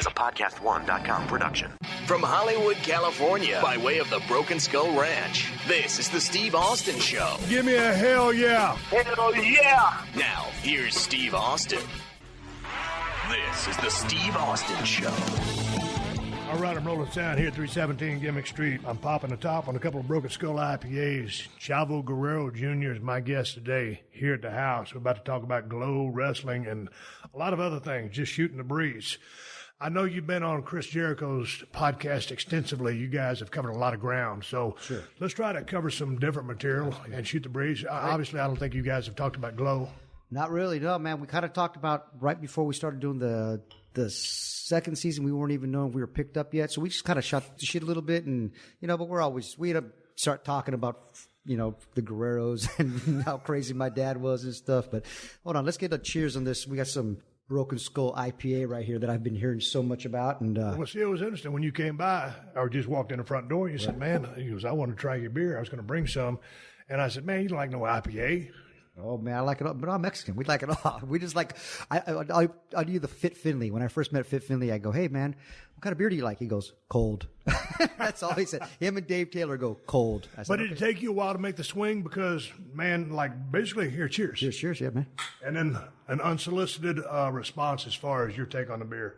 is a PodcastOne.com production. From Hollywood, California, by way of the Broken Skull Ranch, this is the Steve Austin Show. Give me a hell yeah. Hell yeah. Now, here's Steve Austin. This is the Steve Austin Show. All right, I'm rolling sound here at 317 Gimmick Street. I'm popping the top on a couple of Broken Skull IPAs. Chavo Guerrero Jr. is my guest today here at the house. We're about to talk about Glow, wrestling, and a lot of other things, just shooting the breeze. I know you've been on Chris Jericho's podcast extensively. You guys have covered a lot of ground. So Let's try to cover some different material and shoot the breeze. Obviously, I don't think you guys have talked about Glow. Not really, no, man. We kind of talked about right before we started doing the second season. We weren't even knowing if we were picked up yet, so we just kind of shot the shit a little bit, and but we end up start talking about the Guerreros and how crazy my dad was and stuff. But hold on, let's get a cheers on this. We got some Broken Skull IPA right here that I've been hearing so much about. And well, see, it was interesting when you came by or just walked in the front door. You said, "Man," he goes, "I want to try your beer. I was going to bring some," and I said, "Man, you don't like no IPA." Oh man, I like it all, but I'm Mexican. We like it all. We just like I do the Fit Finley. When I first met Fit Finley, I go, "Hey man, what kind of beer do you like?" He goes, "Cold." That's all he said. Him and Dave Taylor go cold. I said, but did it take you a while to make the swing? Because man, like basically, here, cheers. Cheers, yeah, man. And then an unsolicited response as far as your take on the beer.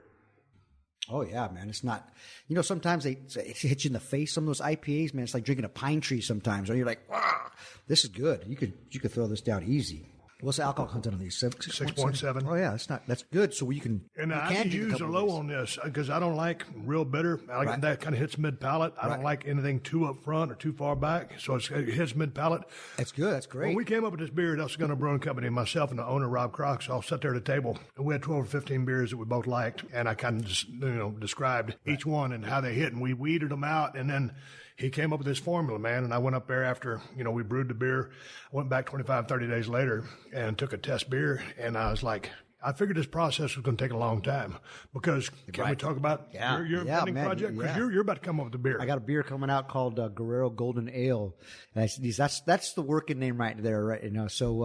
Oh yeah, man. It's not, sometimes it hits you in the face. Some of those IPAs, man, it's like drinking a pine tree sometimes. Or you're like, wow, this is good. You could throw this down easy. What's the alcohol content on these? 6.7. Oh yeah, that's good. So you can. And I can use a low on this because I don't like real bitter. I like that kind of hits mid palate. I don't like anything too up front or too far back. So it hits mid palate. That's good. That's great. When we came up with this beer, that's Gunner Brewing Company, myself and the owner Rob Crocs all sat there at the table, and we had 12 or 15 beers that we both liked, and I kind of just described each one and how they hit, and we weeded them out, and then he came up with this formula, man, and I went up there after, we brewed the beer. I went back 25, 30 days later and took a test beer, and I was like, I figured this process was going to take a long time because can we talk about your pending project? Because you're about to come up with the beer. I got a beer coming out called Guerrero Golden Ale. And that's the working name right there, right? So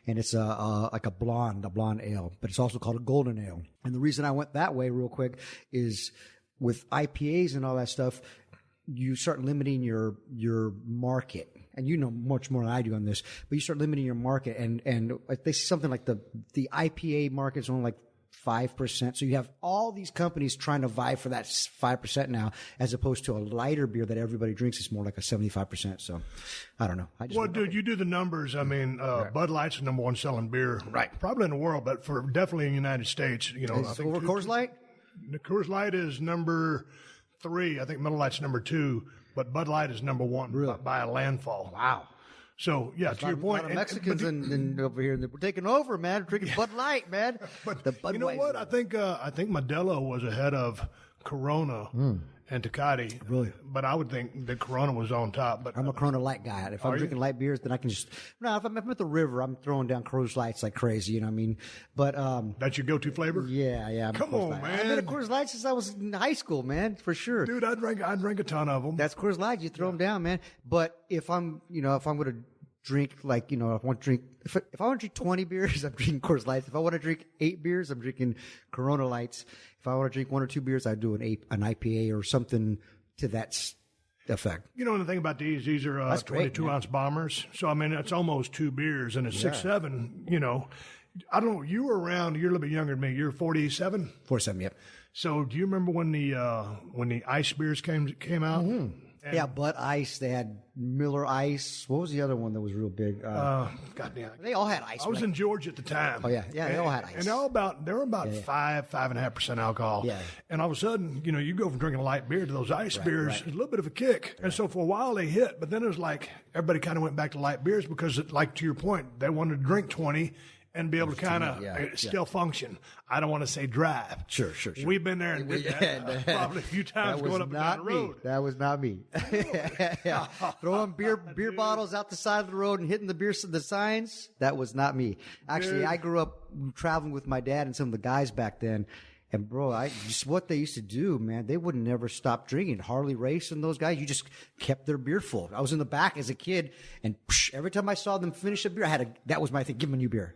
and it's like a blonde ale, but it's also called a golden ale. And the reason I went that way real quick is with IPAs and all that stuff, you start limiting your market. And much more than I do on this, but you start limiting your market, and they see something like the IPA market is only like 5%. So you have all these companies trying to vie for that 5% now, as opposed to a lighter beer that everybody drinks is more like a 75%. So I don't know. Dude, you do the numbers. I mean, Bud Light's the number one selling beer, probably in the world, but definitely in the United States. I think over Coors Light. The Coors Light is number 3. I think Miller Lite's number 2. But Bud Light is number 1 by a landfall. Wow. So, to your point. A lot of Mexicans and over here, we're taking over, man. Drinking Bud Light, man. But you know what? I think Modelo was ahead of Corona and Tecate. Really? But I would think that Corona was on top. But I'm a Corona Light guy. If I'm drinking light beers, then I can just. No, if I'm at the river, I'm throwing down Coors Lights like crazy. You know what I mean? But that's your go-to flavor? Yeah. Come on, man. I've been a Coors Light since I was in high school, man, for sure. Dude, I drank a ton of them. That's Coors Light. You throw them down, man. But if I'm going to drink if I want to drink 20 beers, I'm drinking Coors Lights. If I want to drink 8 beers, I'm drinking Corona Lights. If I want to drink 1 or 2 beers, I do an IPA or something to that effect. The thing about these are 22-ounce bombers. So, I mean, it's almost 2 beers, and it's 6.7, I don't know. You were around. You're a little bit younger than me. You're 47? 47, yep. So, do you remember when the ice beers came out? Mm-hmm. Yeah, Bud Ice. They had Miller Ice. What was the other one that was real big? Goddamn. They all had ice. I was in Georgia at the time. Oh yeah, they all had ice. And they were about 5.5% alcohol. Yeah. And all of a sudden, you go from drinking a light beer to those ice beers. It's a little bit of a kick. Right. And so for a while they hit, but then it was like everybody kind of went back to light beers because, like to your point, they wanted to drink 20. And be able to kind of still function. I don't want to say drive. Sure. We've been there and did that probably a few times going up and down the road. That was not me. Throwing beer bottles out the side of the road and hitting the signs. That was not me. Actually, I grew up traveling with my dad and some of the guys back then. And bro, just what they used to do, man, they would never stop drinking. Harley Race and those guys, you just kept their beer full. I was in the back as a kid, and every time I saw them finish a beer, that was my thing. Give them a new beer.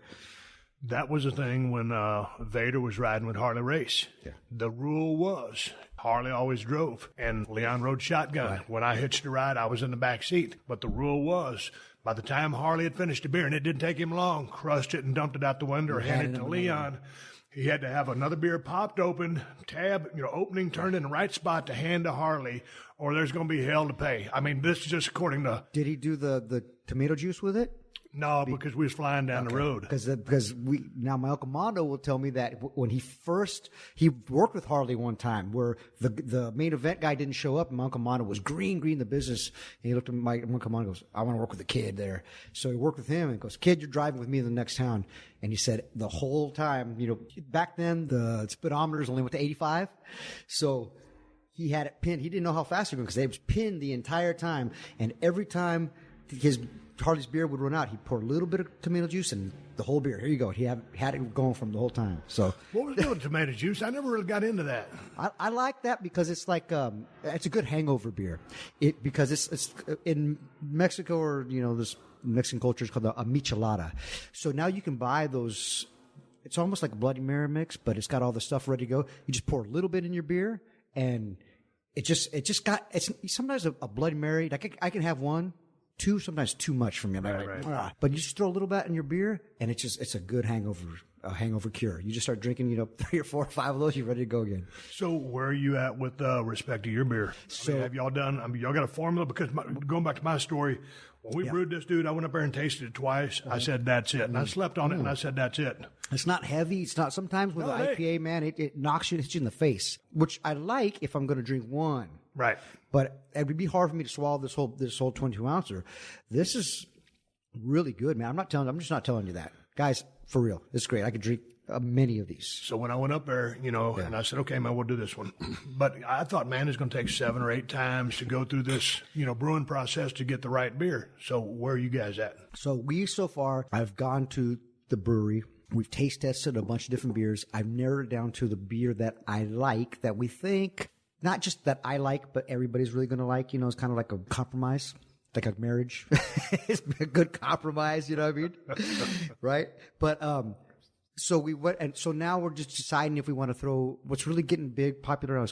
That was the thing when Vader was riding with Harley Race. Yeah. The rule was Harley always drove, and Leon rode shotgun. Right. When I hitched a ride, I was in the back seat. But the rule was, by the time Harley had finished the beer, and it didn't take him long, crushed it and dumped it out the window or handed it to Leon. He had to have another beer popped open, tab, opening turned in the right spot to hand to Harley, or there's going to be hell to pay. I mean, this is just according to... Did he do the tomato juice with it? No, because we was flying down the road. Because now my Uncle Mondo will tell me that when he worked with Harley one time where the main event guy didn't show up and my Uncle Mondo was green the business. And he looked at my Uncle Mondo and goes, I want to work with the kid there. So he worked with him and goes, kid, you're driving with me to the next town. And he said the whole time, back then the speedometers only went to 85. So he had it pinned. He didn't know how fast he was going because it was pinned the entire time. And every time Harley's beer would run out, he'd pour a little bit of tomato juice and the whole beer. Here you go. He had it going from the whole time. So what was doing tomato juice? I never really got into that. I like that because it's like it's a good hangover beer. Because it's in Mexico or this Mexican culture is called a michelada. So now you can buy those. It's almost like a Bloody Mary mix, but it's got all the stuff ready to go. You just pour a little bit in your beer, and it's sometimes a Bloody Mary. Like I can have one. Two, sometimes too much for me. Right. But you just throw a little bit in your beer, and it's a good hangover cure. You just start drinking, 3 or 4 or 5 of those, you're ready to go again. So where are you at with respect to your beer? So have y'all done? Y'all got a formula? Because going back to my story, when we brewed this, dude, I went up there and tasted it twice. I said that's it, and I slept on it, and I said that's it. It's not heavy. It's not. Sometimes with the IPA, man, it knocks you, hits you in the face, which I like if I'm going to drink one. Right. But it would be hard for me to swallow this whole 22-ouncer. This is really good, man. I'm just not telling you that. Guys, for real. It's great. I could drink many of these. So when I went up there, and I said, okay, man, we'll do this one. But I thought, man, it's going to take 7 or 8 times to go through this, brewing process to get the right beer. So where are you guys at? So so far, I've gone to the brewery. We've taste tested a bunch of different beers. I've narrowed it down to the beer that I like, that we think... Not just that I like, but everybody's really going to like. It's kind of like a compromise, like a marriage. It's a good compromise, you know what I mean? Right? But so we went, and so now we're just deciding if we want to throw. What's really getting popular now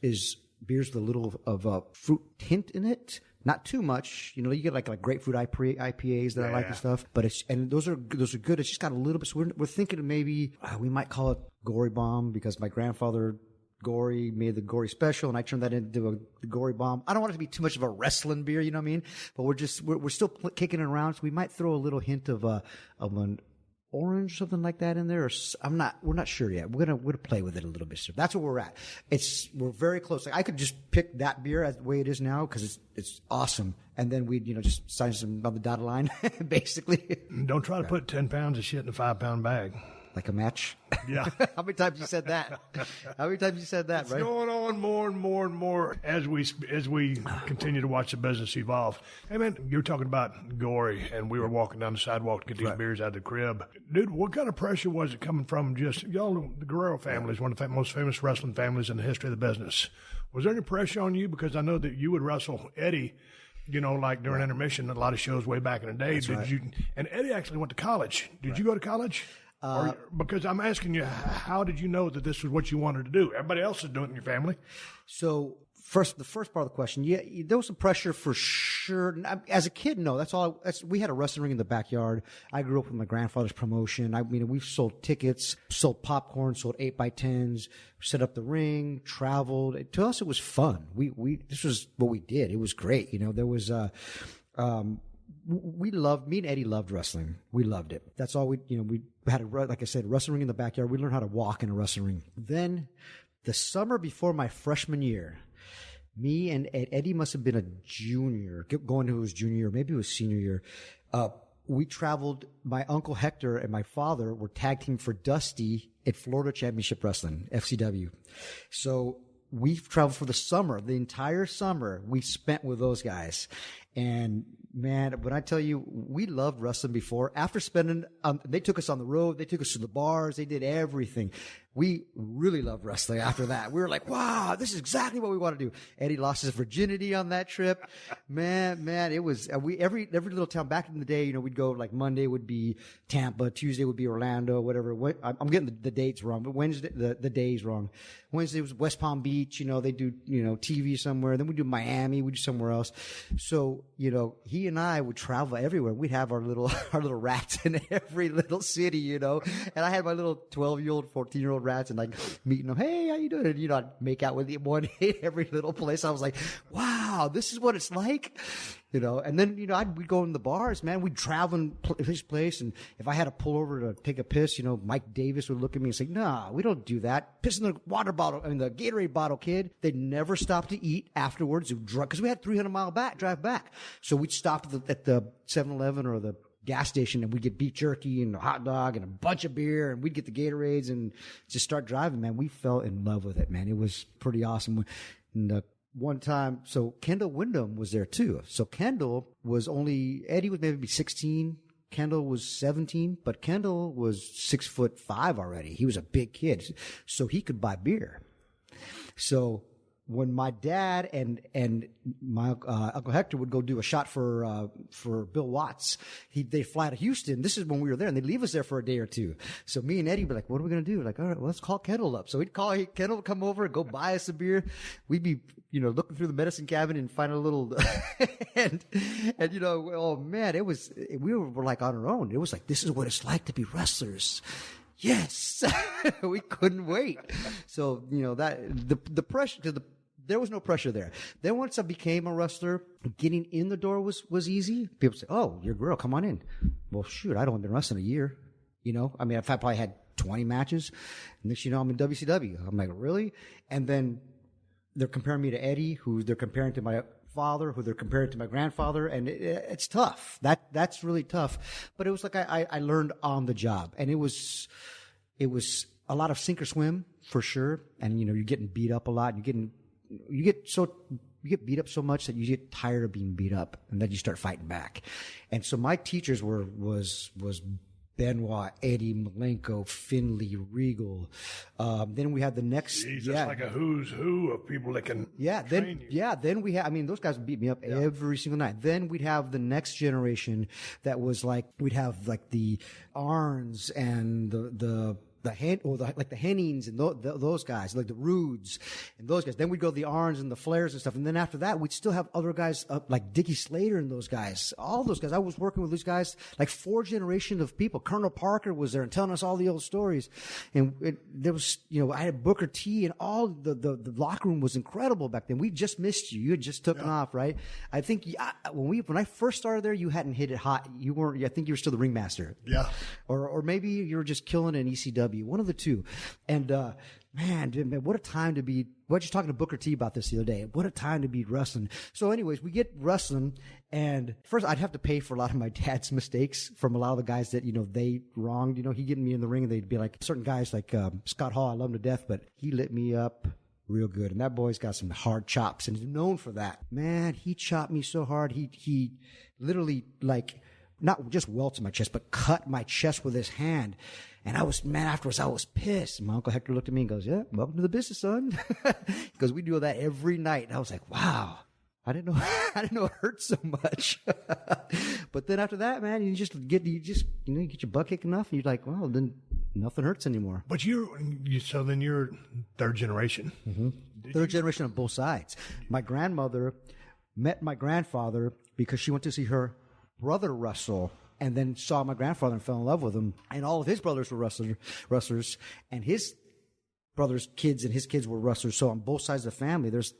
is beers with a little of a fruit hint in it. Not too much, you get like grapefruit IPAs that I like and stuff. But those are good. It's just got a little bit. So we're thinking maybe we might call it Gory Bomb because my grandfather. Gory made the Gory Special, and I turned that into the Gory Bomb. I don't want it to be too much of a wrestling beer, you know what I mean? But we're still kicking it around, so we might throw a little hint of an orange, something like that in there. We're not sure yet. We're gonna play with it a little bit. So that's where we're at. We're very close. Like I could just pick that beer as the way it is now because it's awesome, and then we'd just sign some on the dotted line, basically. Don't try to put 10 pounds of shit in a 5-pound bag. Like a match? Yeah. How many times you said that? It's right? going on more and more and more as we continue to watch the business evolve. Hey, man, you were talking about Gory, and we were walking down the sidewalk to get these beers out of the crib. Dude, what kind of pressure was it coming from just, y'all, the Guerrero family is one of the most famous wrestling families in the history of the business. Was there any pressure on you? Because I know that you would wrestle Eddie, like during intermission, a lot of shows way back in the day. And Eddie actually went to college. Did you go to college? Because I'm asking you, how did you know that this was what you wanted to do? Everybody else is doing it in your family. So the first part of the question, yeah, there was some pressure for sure. As a kid, no, we had a wrestling ring in the backyard. I grew up with my grandfather's promotion. We've sold tickets, sold popcorn, sold 8x10s, set up the ring, traveled. To us, it was fun. This was what we did. It was great. There was, me and Eddie loved wrestling. We loved it. That's all we had like I said, wrestling ring in the backyard. We learned how to walk in a wrestling ring. Then the summer before my freshman year, me and Eddie must have been a junior, going to his junior year, maybe it was senior year. We traveled, my uncle Hector and my father were tag team for Dusty at Florida Championship Wrestling, FCW. So we traveled for the entire summer we spent with those guys. And man, when I tell you, we loved wrestling before. After spending, they took us on the road, they took us to the bars, they did everything. we really loved wrestling after that. We were like, wow, this is exactly what we want to do. Eddie lost his virginity on that trip. Man, it was, every little town back in the day, you know, we'd go like Monday would be Tampa, Tuesday would be Orlando, whatever. I'm getting the dates wrong, but Wednesday, the days wrong. Wednesday was West Palm Beach, you know, they do, you know, TV somewhere. Then we do Miami, we do somewhere else. So, you know, he and I would travel everywhere. We'd have our little rats in every little city, you know, and I had my little 12-year-old, 14-year-old rats and like meeting them. Hey, how you doing? And, you know, I'd make out with one in every little place. I was like, wow, this is what it's like. You know, and then, you know, we'd go in the bars, man. We'd travel in this place. And if I had to pull over to take a piss, you know, Mike Davis would look at me and say, nah, we don't do that. Piss in the water bottle, the Gatorade bottle, kid. They'd never stop to eat afterwards. Because we had 300-mile drive back. So we'd stop at the 7-Eleven or the gas station and we'd get beef jerky and a hot dog and a bunch of beer and we'd get the Gatorades and just start driving, man. We fell in love with it, man. It was pretty awesome. And, one time, so Kendall Windham was there too. So Kendall was Eddie was maybe 16. Kendall was 17, but Kendall was 6'5" already. He was a big kid, so he could buy beer. So when my dad and my Uncle Hector would go do a shot for Bill Watts, they fly to Houston. This is when we were there, and they'd leave us there for a day or two. So me and Eddie would be like, "What are we gonna do?" Like, all right, well, let's call Kendall up. So we'd call Kendall to come over and go buy us a beer. We'd be, you know, looking through the medicine cabinet and find a little, and you know, oh man, we were like on our own. It was like, this is what it's like to be wrestlers. Yes, we couldn't wait. So you know that the pressure because there was no pressure there. Then once I became a wrestler, getting in the door was easy. People say, "Oh, you're a girl, come on in." Well, shoot, I'd only been wrestling a year. You know, I mean, I probably had 20 matches. Next, you know, I'm in WCW. I'm like, really? And then they're comparing me to Eddie, who they're comparing to my father, who they're comparing to my grandfather, and it's tough. That's really tough. But it was like I learned on the job, and it was a lot of sink or swim for sure. And you know, you're getting beat up a lot. You get beat up so much that you get tired of being beat up, and then you start fighting back. And so my teachers was Benoit, Eddie, Malenko, Finley, Regal. Then we had the next. Jeez, that's like a who's who of people that can train you. Then we had, I mean, those guys would beat me up every single night. Then we'd have the next generation that was like, we'd have like the Arns and the Hennings and those guys, like the Rudes and those guys. Then we'd go to the Arns and the Flairs and stuff. And then after that, we'd still have other guys like Dickie Slater and those guys. All those guys. I was working with these guys, like 4 generations of people. Colonel Parker was there and telling us all the old stories. And there was, you know, I had Booker T and all the locker room was incredible back then. We just missed you. You had just taken off, right? I think when I first started there, you hadn't hit it hot. You weren't, I think you were still the ringmaster. Yeah. Or maybe you were just killing it in ECW. One of the two. And, man, what a time to be. I was just talking to Booker T about this the other day. What a time to be wrestling. So anyways, we get wrestling, and first I'd have to pay for a lot of my dad's mistakes from a lot of the guys that, you know, they wronged. You know, he'd get me in the ring and they'd be like, certain guys like Scott Hall, I love him to death, but he lit me up real good. And that boy's got some hard chops and he's known for that. Man, he chopped me so hard. He literally, like, not just welts my chest, but cut my chest with his hand. And afterwards I was pissed. And my Uncle Hector looked at me and goes, "Yeah, welcome to the business, son." Because we do that every night. And I was like, wow, I didn't know it hurt so much. But then after that, man, you get your butt kicked enough and you're like, well, then nothing hurts anymore. But so then you're third generation. Mm-hmm. Third generation on both sides. My grandmother met my grandfather because she went to see her brother wrestle, and then saw my grandfather and fell in love with him. And all of his brothers were wrestlers, and his brother's kids and his kids were wrestlers. So on both sides of the family, there's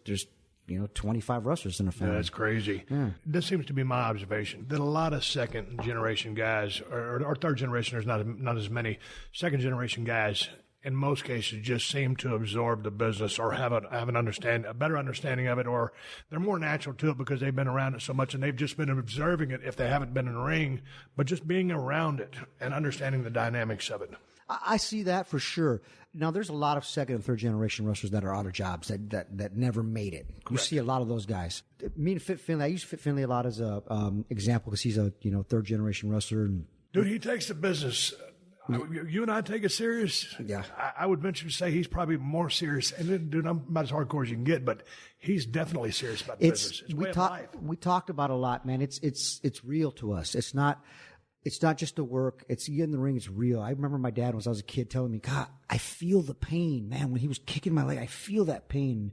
25 wrestlers in the family. Yeah, that's crazy. Yeah. This seems to be my observation that a lot of second generation guys, or third generation, there's not as many second generation guys. In most cases, just seem to absorb the business or have a better understanding of it, or they're more natural to it because they've been around it so much and they've just been observing it if they haven't been in the ring, but just being around it and understanding the dynamics of it. I see that for sure. Now, there's a lot of second and third generation wrestlers that are out of jobs that never made it. Correct. You see a lot of those guys. Me and Fit Finley, I use Fit Finley a lot as a example because he's a third generation wrestler. Dude, he takes the business. You and I take it serious. Yeah. I would venture to say he's probably more serious. And then, dude, I'm about as hardcore as you can get, but he's definitely serious about the business. It's way of life. We talked about a lot, man. It's real to us. It's not just the work. It's you in the ring. It's real. I remember my dad when I was a kid telling me, God, I feel the pain, man. When he was kicking my leg, I feel that pain.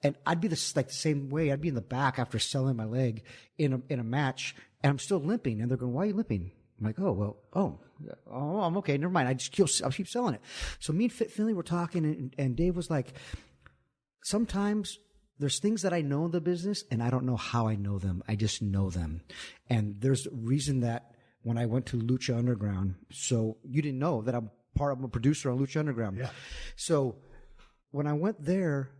And I'd be the same way. I'd be in the back after selling my leg in a match, and I'm still limping. And they're going, "Why are you limping?" I'm like, "Oh, I'm okay. Never mind. I'll keep selling it." So me and Finley were talking, and Dave was like, "Sometimes there's things that I know in the business, and I don't know how I know them. I just know them." And there's a reason that when I went to Lucha Underground, so you didn't know that I'm a producer on Lucha Underground. Yeah. So when I went there.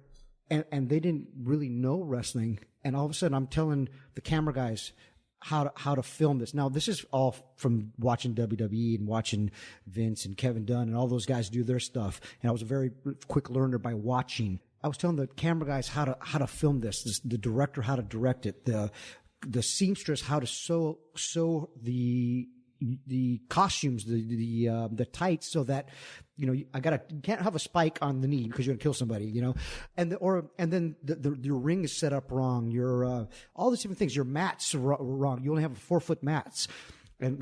And they didn't really know wrestling. And all of a sudden, I'm telling the camera guys how to film this. Now, this is all from watching WWE and watching Vince and Kevin Dunn and all those guys do their stuff. And I was a very quick learner by watching. I was telling the camera guys how to film this, the director how to direct it, the seamstress how to sew the costumes, the tights, so that, you can't have a spike on the knee because you're gonna kill somebody, and then your ring is set up wrong. Your all these different things. Your mats are wrong. You only have 4-foot mats, and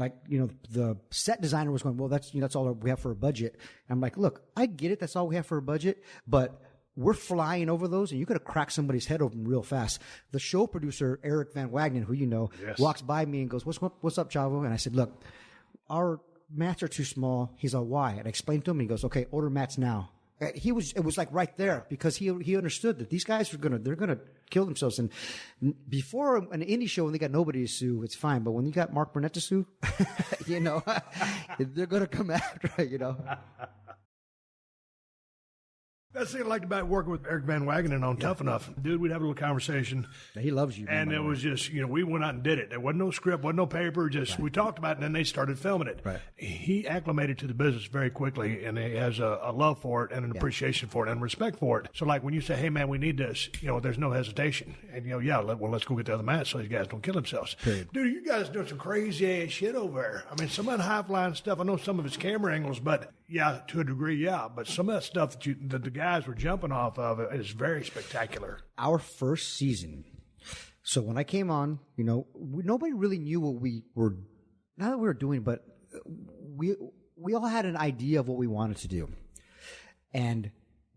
the set designer was going, well, that's all we have for a budget. And I'm like, look, I get it. That's all we have for a budget, but we're flying over those, and you could have cracked somebody's head open real fast. The show producer, Eric Van Wagenen, who Yes. walks by me and goes, what's up, Chavo? And I said, look, our mats are too small. He's like, why? And I explained to him, and he goes, okay, order mats now. It was like right there, because he understood that these guys they're gonna kill themselves. And before an indie show, when they got nobody to sue, it's fine. But when you got Mark Burnett to sue, they're gonna come after, That's the thing I liked about working with Eric Van Wagenen on Tough Enough. Dude, we'd have a little conversation. He loves you. And it was just, we went out and did it. There wasn't no script, wasn't no paper, just we talked about it, and then they started filming it. Right. He acclimated to the business very quickly, and he has a love for it and an appreciation for it and respect for it. So, like, when you say, hey, man, we need this, there's no hesitation. And, let's go get the other mats so these guys don't kill themselves. Period. Dude, you guys doing some crazy-ass shit over there. I mean, some of that high-flying stuff, I know some of it's camera angles, but, yeah, to a degree, yeah. But some of that stuff that the guys were jumping off of is very spectacular. Our first season. So when I came on, nobody really knew what we were, not that we were doing, but we all had an idea of what we wanted to do. And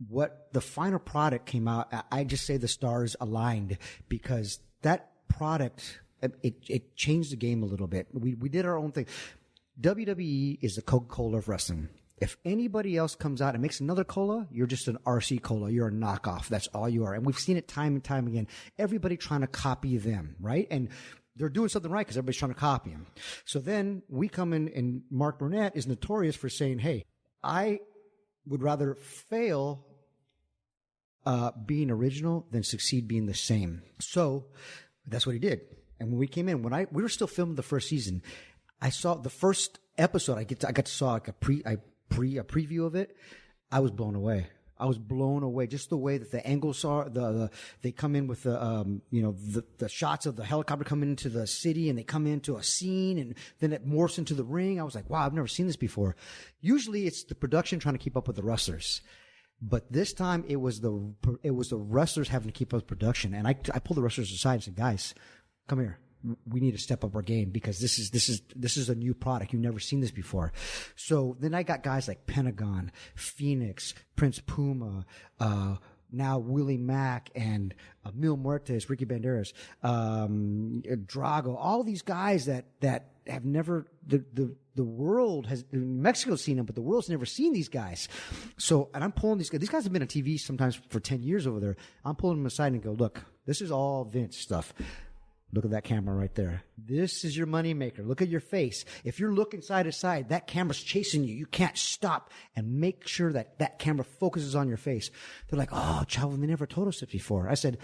what the final product came out, I just say the stars aligned, because that product, it changed the game a little bit. We did our own thing. WWE is the Coca-Cola of wrestling. If anybody else comes out and makes another cola, you're just an RC cola. You're a knockoff. That's all you are. And we've seen it time and time again. Everybody trying to copy them, right? And they're doing something right because everybody's trying to copy them. So then we come in, and Mark Burnett is notorious for saying, hey, I would rather fail being original than succeed being the same. So that's what he did. And when we came in, we were still filming the first season, I saw the first episode. I got to saw like a preview of it. I was blown away. Just the way that the angles are. They come in with the shots of the helicopter coming into the city, and they come into a scene, and then it morphs into the ring. I was like, wow, I've never seen this before. Usually it's the production trying to keep up with the wrestlers, but this time it was the wrestlers having to keep up with production. And I pulled the wrestlers aside and said, guys, come here. We need to step up our game, because this is a new product. You've never seen this before. So then I got guys like Pentagon, Phoenix, Prince Puma, now Willie Mack, and Mil Muertes, Ricky Banderas, Drago, all these guys that have never, the world has, Mexico's seen them, but the world's never seen these guys. So, and I'm pulling these guys have been on TV sometimes for 10 years over there. I'm pulling them aside and go, look, this is all Vince stuff. Look at that camera right there. This is your money maker. Look at your face. If you're looking side to side, that camera's chasing you. You can't stop, and make sure that camera focuses on your face. They're like, oh, Chavo, they never told us this before. I said,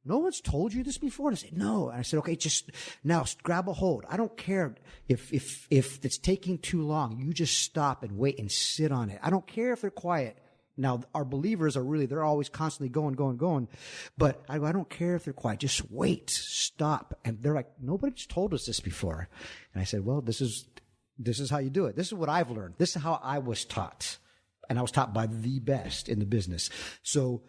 no one's told you this before? And I said, no. And I said, okay, just now grab a hold. I don't care if it's taking too long. You just stop and wait and sit on it. I don't care if they're quiet. Now, our believers they're always constantly going. But I don't care if they're quiet. Just wait, stop. And they're like, nobody's told us this before. And I said, well, this is This is how you do it. This is what I've learned. This is how I was taught. And I was taught by the best in the business. So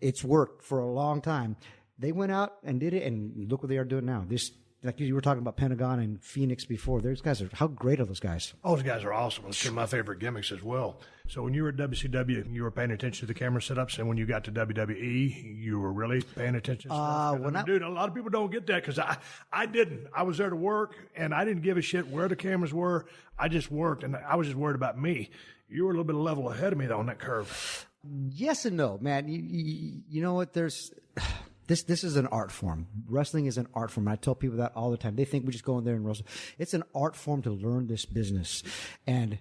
it's worked for a long time. They went out and did it, and look what they are doing now. This, like you were talking about Pentagon and Phoenix before. Those guys how great are those guys? Those guys are awesome. It's two of my favorite gimmicks as well. So when you were at WCW, you were paying attention to the camera setups, and when you got to WWE, you were really paying attention to stuff. Dude, a lot of people don't get that because I didn't. I was there to work, and I didn't give a shit where the cameras were. I just worked, and I was just worried about me. You were a little bit of level ahead of me, though, on that curve. Yes and no, man. You know what? This is an art form. Wrestling is an art form. I tell people that all the time. They think we just go in there and wrestle. It's an art form to learn this business. And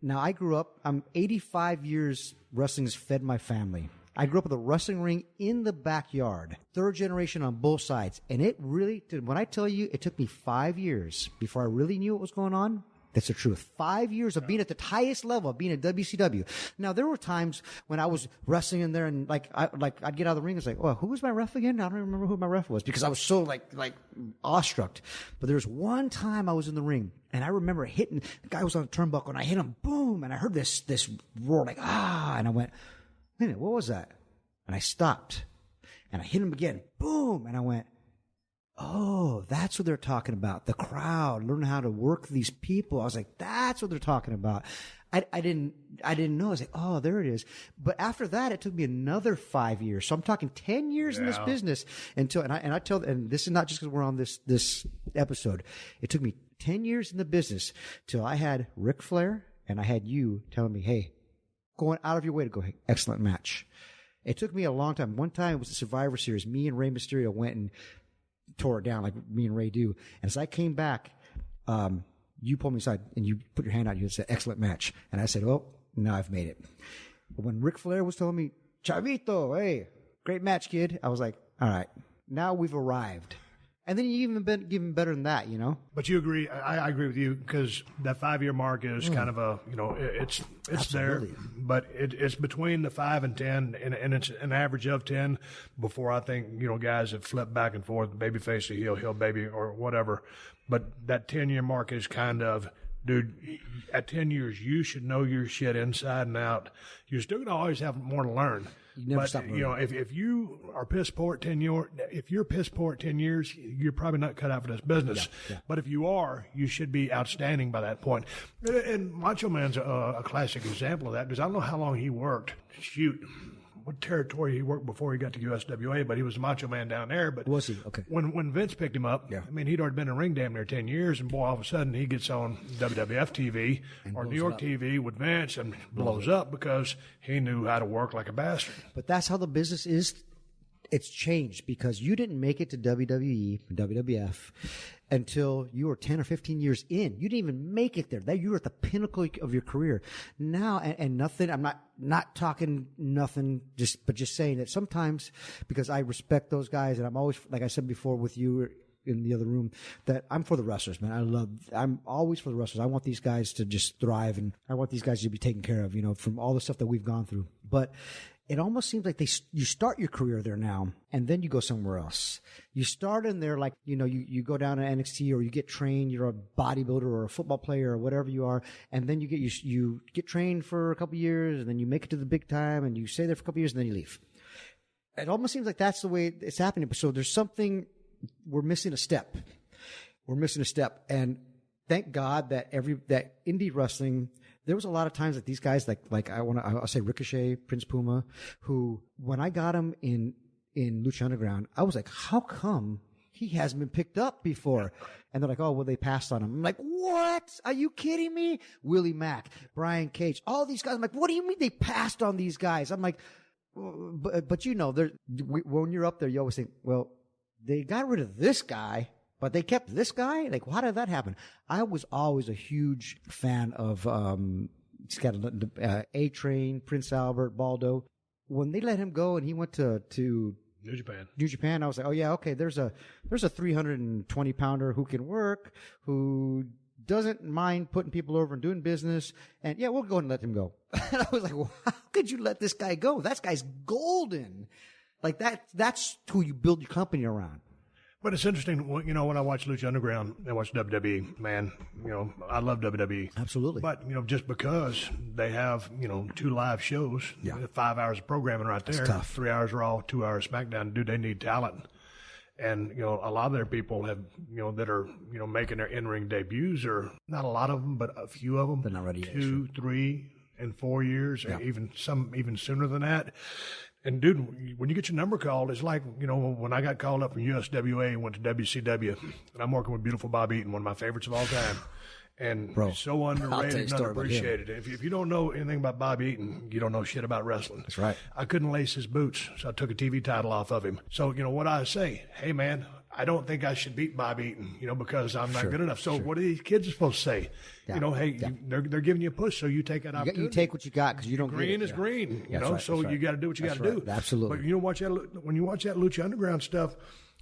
now I grew up, I'm 85 years wrestling has fed my family. I grew up with a wrestling ring in the backyard, third generation on both sides. And it really, when I tell you, it took me 5 years before I really knew what was going on. That's the truth. 5 years of being at the highest level, of being at WCW. Now, there were times when I was wrestling in there and I'd get out of the ring and say, oh, who was my ref again? I don't remember who my ref was because I was so like awestruck. But there was one time I was in the ring and I remember hitting, the guy was on the turnbuckle and I hit him, boom, and I heard this roar like, ah, and I went, wait a minute, what was that? And I stopped and I hit him again, boom, and I went, oh, that's what they're talking about. The crowd, learn how to work these people. I was like, that's what they're talking about. I didn't know. I was like, oh, there it is. But after that, it took me another 5 years. So I'm talking 10 years in this business until, and this is not just because we're on this episode. It took me 10 years in the business till I had Ric Flair and I had you telling me, hey, going out of your way to go, hey, excellent match. It took me a long time. One time it was the Survivor Series. Me and Rey Mysterio went and tore it down like me and Ray do. And as I came back, you pulled me aside and you put your hand out and you said, excellent match. And I said, well, now I've made it. But when Ric Flair was telling me, Chavito, hey, great match, kid, I was like, all right, now we've arrived. And then you even been even better than that, you know? But you agree, I agree with you because that 5 year mark is kind of a, it's Absolutely. there, but it's between the 5 and 10, and it's an average of 10 before I think, guys have flipped back and forth, babyface to heel baby or whatever. But that 10 year mark is kind of, dude, at 10 years, you should know your shit inside and out. You're still going to always have more to learn. You never stop learning. If you are piss poor at 10 years, if you're piss poor at 10 years, you're probably not cut out for this business. Yeah. But if you are, you should be outstanding by that point. And Macho Man's a classic example of that because I don't know how long he worked. Shoot. What territory he worked before he got to USWA, but he was Macho Man down there. But was he? Okay. When Vince picked him up, I mean, he'd already been in the ring damn near 10 years, and boy, all of a sudden he gets on WWF TV or New York TV with Vince and blows up because he knew how to work like a bastard. But that's how the business is. It's changed because you didn't make it to WWE, WWF, until you were 10 or 15 years in. You didn't even make it there. You were at the pinnacle of your career. Now, and nothing, I'm not talking nothing, but just saying that sometimes, because I respect those guys, and I'm always, like I said before with you in the other room, that I'm for the wrestlers, man. I'm always for the wrestlers. I want these guys to just thrive, and I want these guys to be taken care of, from all the stuff that we've gone through. But it almost seems like you start your career there now, and then you go somewhere else. You start in there like, you go down to NXT or you get trained, you're a bodybuilder or a football player or whatever you are, and then you get trained for a couple of years, and then you make it to the big time, and you stay there for a couple of years, and then you leave. It almost seems like that's the way it's happening. So there's something, we're missing a step. And thank God that that indie wrestling, there was a lot of times that these guys, I'll say Ricochet, Prince Puma, who, when I got him in Lucha Underground, I was like, how come he hasn't been picked up before? And they're like, oh, well, they passed on him. I'm like, what? Are you kidding me? Willie Mack, Brian Cage, all these guys. I'm like, what do you mean they passed on these guys? I'm like, but when you're up there, you always think, well, they got rid of this guy, but they kept this guy? Like, how did that happen? I was always a huge fan of A-Train, Prince Albert, Baldo. When they let him go and he went to New Japan, I was like, oh yeah, okay, there's a 320-pounder who can work, who doesn't mind putting people over and doing business, and yeah, we'll go and let him go. And I was like, well, how could you let this guy go? That guy's golden. Like that's who you build your company around. But it's interesting, when I watch Lucha Underground and watch WWE, man, I love WWE. Absolutely. But, just because they have, 2 live shows, 5 hours of programming right there, That's tough. 3 hours Raw, 2 hours SmackDown, they need talent. And, a lot of their people have, that are, making their in-ring debuts, or not a lot of them, but a few of them. They're not ready yet. 2, 3, and 4 years, and even sooner than that. And, dude, when you get your number called, it's like, when I got called up from USWA and went to WCW, and I'm working with beautiful Bob Eaton, one of my favorites of all time. And so underrated and underappreciated. If you don't know anything about Bob Eaton, you don't know shit about wrestling. That's right. I couldn't lace his boots, so I took a TV title off of him. So, what I say, hey, man, I don't think I should beat Bob Eaton, because I'm not good enough. So what are these kids supposed to say? They're giving you a push, so you take that opportunity. You take what you got because you don't green get it. is green, Right, so you got to do what you got to do. Absolutely. But when you watch that Lucha Underground stuff,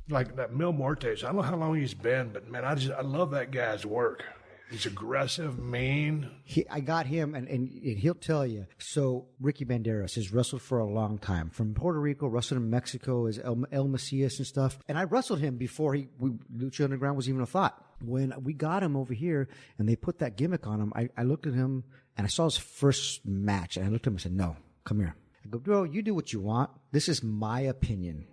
like that Mil Muertes, I don't know how long he's been, but man, I love that guy's work. He's aggressive, mean. I got him, and he'll tell you. So Ricky Banderas has wrestled for a long time. From Puerto Rico, wrestled in Mexico as El Macias and stuff. And I wrestled him before Lucha Underground was even a thought. When we got him over here and they put that gimmick on him, I looked at him and I saw his first match. And I looked at him and said, no, come here. I go, bro, you do what you want. This is my opinion.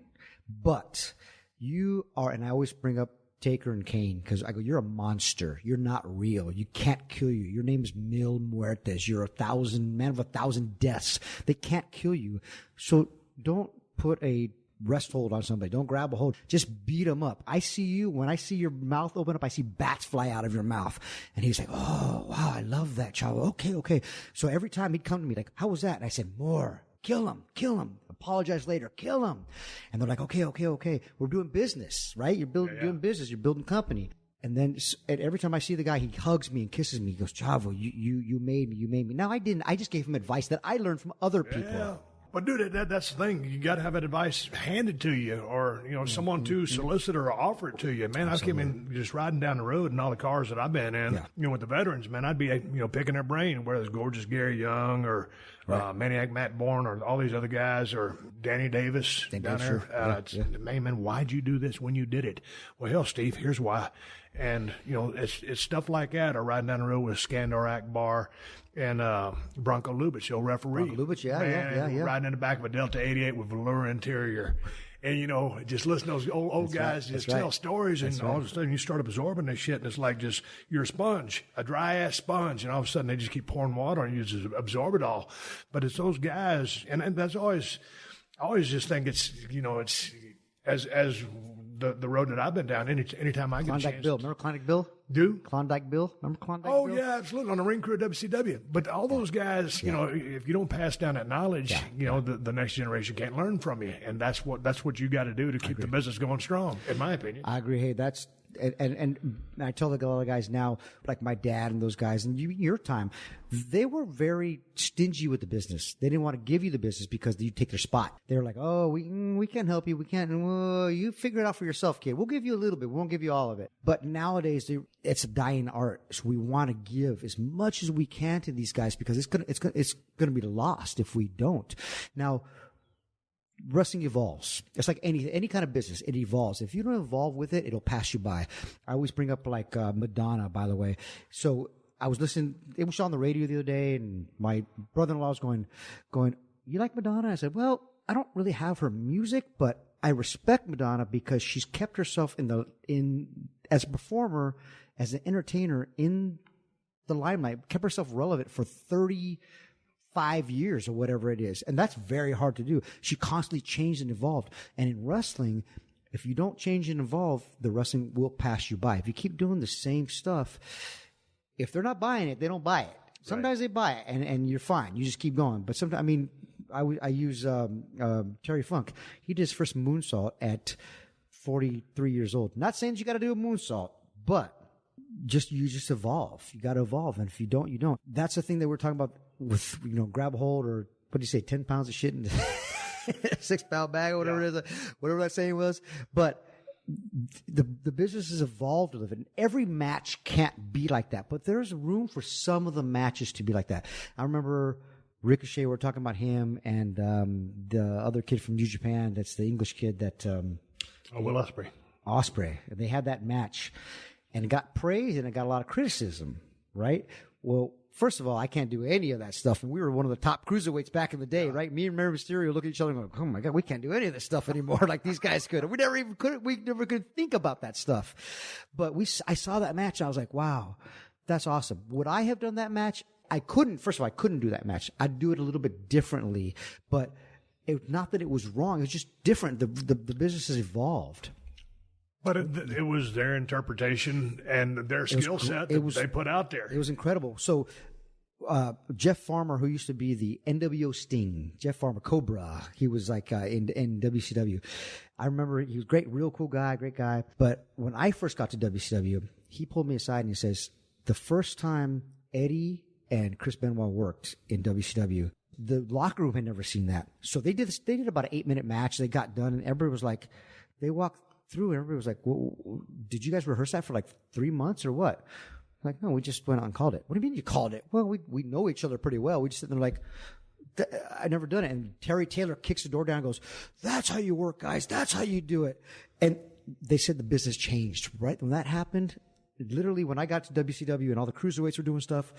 But you are, and I always bring up Taker and Kane, because I go, you're a monster. You're not real. You can't kill you. Your name is Mil Muertes. You're man of 1,000 deaths. They can't kill you. So don't put a rest hold on somebody. Don't grab a hold. Just beat them up. I see you. When I see your mouth open up, I see bats fly out of your mouth. And he's like, oh, wow, I love that, Chavo. Okay. So every time he'd come to me like, how was that? And I said, more. Kill him. Apologize later. Kill him. And they're like, okay. We're doing business, right? You're doing business. You're building company. And then every time I see the guy, he hugs me and kisses me. He goes, Chavo, you made me. Now I didn't. I just gave him advice that I learned from other people. Yeah. But dude, that's the thing. You got to have that advice handed to you, or someone to solicit or offer it to you. Man, I came in just riding down the road in all the cars that I've been in. With the veterans, man, I'd be picking their brain, whether it's gorgeous Gary Young or Maniac Matt Bourne or all these other guys, or Danny Davis down there. Man, why'd you do this when you did it? Well, hell, Steve, here's why. And it's stuff like that. Or riding down the road with Skandar Akbar and Bronco Lubitsch, he'll referee. Bronco Lubitsch, yeah. Riding in the back of a Delta 88 with velour interior. And, just listen to those old guys just tell stories, and all of a sudden you start absorbing this shit, and it's like just, you're a sponge, a dry-ass sponge, and all of a sudden they just keep pouring water on you, you just absorb it all. But it's those guys, and that's always, I always just think it's, it's as the road that I've been down, anytime I get a chance. Bill. Remember Klondike Bill? Klondike Bill? Remember Klondike Bill? Oh, yeah, absolutely. On the ring crew at WCW. But all those guys, if you don't pass down that knowledge, the next generation can't learn from you. And that's what you got to do to keep the business going strong, in my opinion. I agree. Hey, that's... And I tell a lot of guys now, like my dad and those guys, and your time, they were very stingy with the business. They didn't want to give you the business because you take their spot. They were like, oh, we can't help you. We can't. You figure it out for yourself, kid. We'll give you a little bit. We won't give you all of it. But nowadays, it's a dying art. So we want to give as much as we can to these guys because it's gonna be lost if we don't. Now, wrestling evolves. It's like any kind of business. It evolves. If you don't evolve with it, it'll pass you by. I always bring up like Madonna, by the way. So I was listening. It was on the radio the other day, and my brother-in-law was going, you like Madonna? I said, well, I don't really have her music, but I respect Madonna because she's kept herself as a performer, as an entertainer in the limelight, kept herself relevant for 35 years or whatever it is. And that's very hard to do. She constantly changed and evolved. And in wrestling, if you don't change and evolve, the wrestling will pass you by. If you keep doing the same stuff, if they're not buying it, they don't buy it. Sometimes they buy it and you're fine. You just keep going. But sometimes, I use Terry Funk. He did his first moonsault at 43 years old. Not saying you got to do a moonsault, but you just evolve. You got to evolve. And if you don't, you don't. That's the thing that we're talking about with, grab a hold, or what do you say, 10 pounds of shit in a 6-pound bag or whatever it is, whatever that saying was. But the business has evolved a little bit. And every match can't be like that, but there's room for some of the matches to be like that. I remember Ricochet, we were talking about him, and the other kid from New Japan, that's the English kid that Will Ospreay. Ospreay. And they had that match. And it got praise and it got a lot of criticism, right? Well, first of all, I can't do any of that stuff. We were one of the top cruiserweights back in the day, right? Me and Rey Mysterio look at each other and go, oh my God, we can't do any of this stuff anymore like these guys could. We never could think about that stuff. But I saw that match and I was like, wow, that's awesome. Would I have done that match? I couldn't. First of all, I couldn't do that match. I'd do it a little bit differently, but not that it was wrong. It was just different. The business has evolved. But it was their interpretation and their skill set that they put out there. It was incredible. So Jeff Farmer, who used to be the NWO Sting, Jeff Farmer, Cobra, he was like in WCW. I remember he was great, real cool guy, great guy. But when I first got to WCW, he pulled me aside and he says, the first time Eddie and Chris Benoit worked in WCW, the locker room had never seen that. So they did about an 8-minute match. They got done and everybody was like, they walked through and everybody was like, well, did you guys rehearse that for like 3 months or what? I'm like, no, we just went out and called it. What do you mean you called it? Well, we know each other pretty well. We just sit there like, I never done it. And Terry Taylor kicks the door down and goes, that's how you work, guys. That's how you do it. And they said the business changed, right? When that happened, literally when I got to WCW and all the cruiserweights were doing stuff,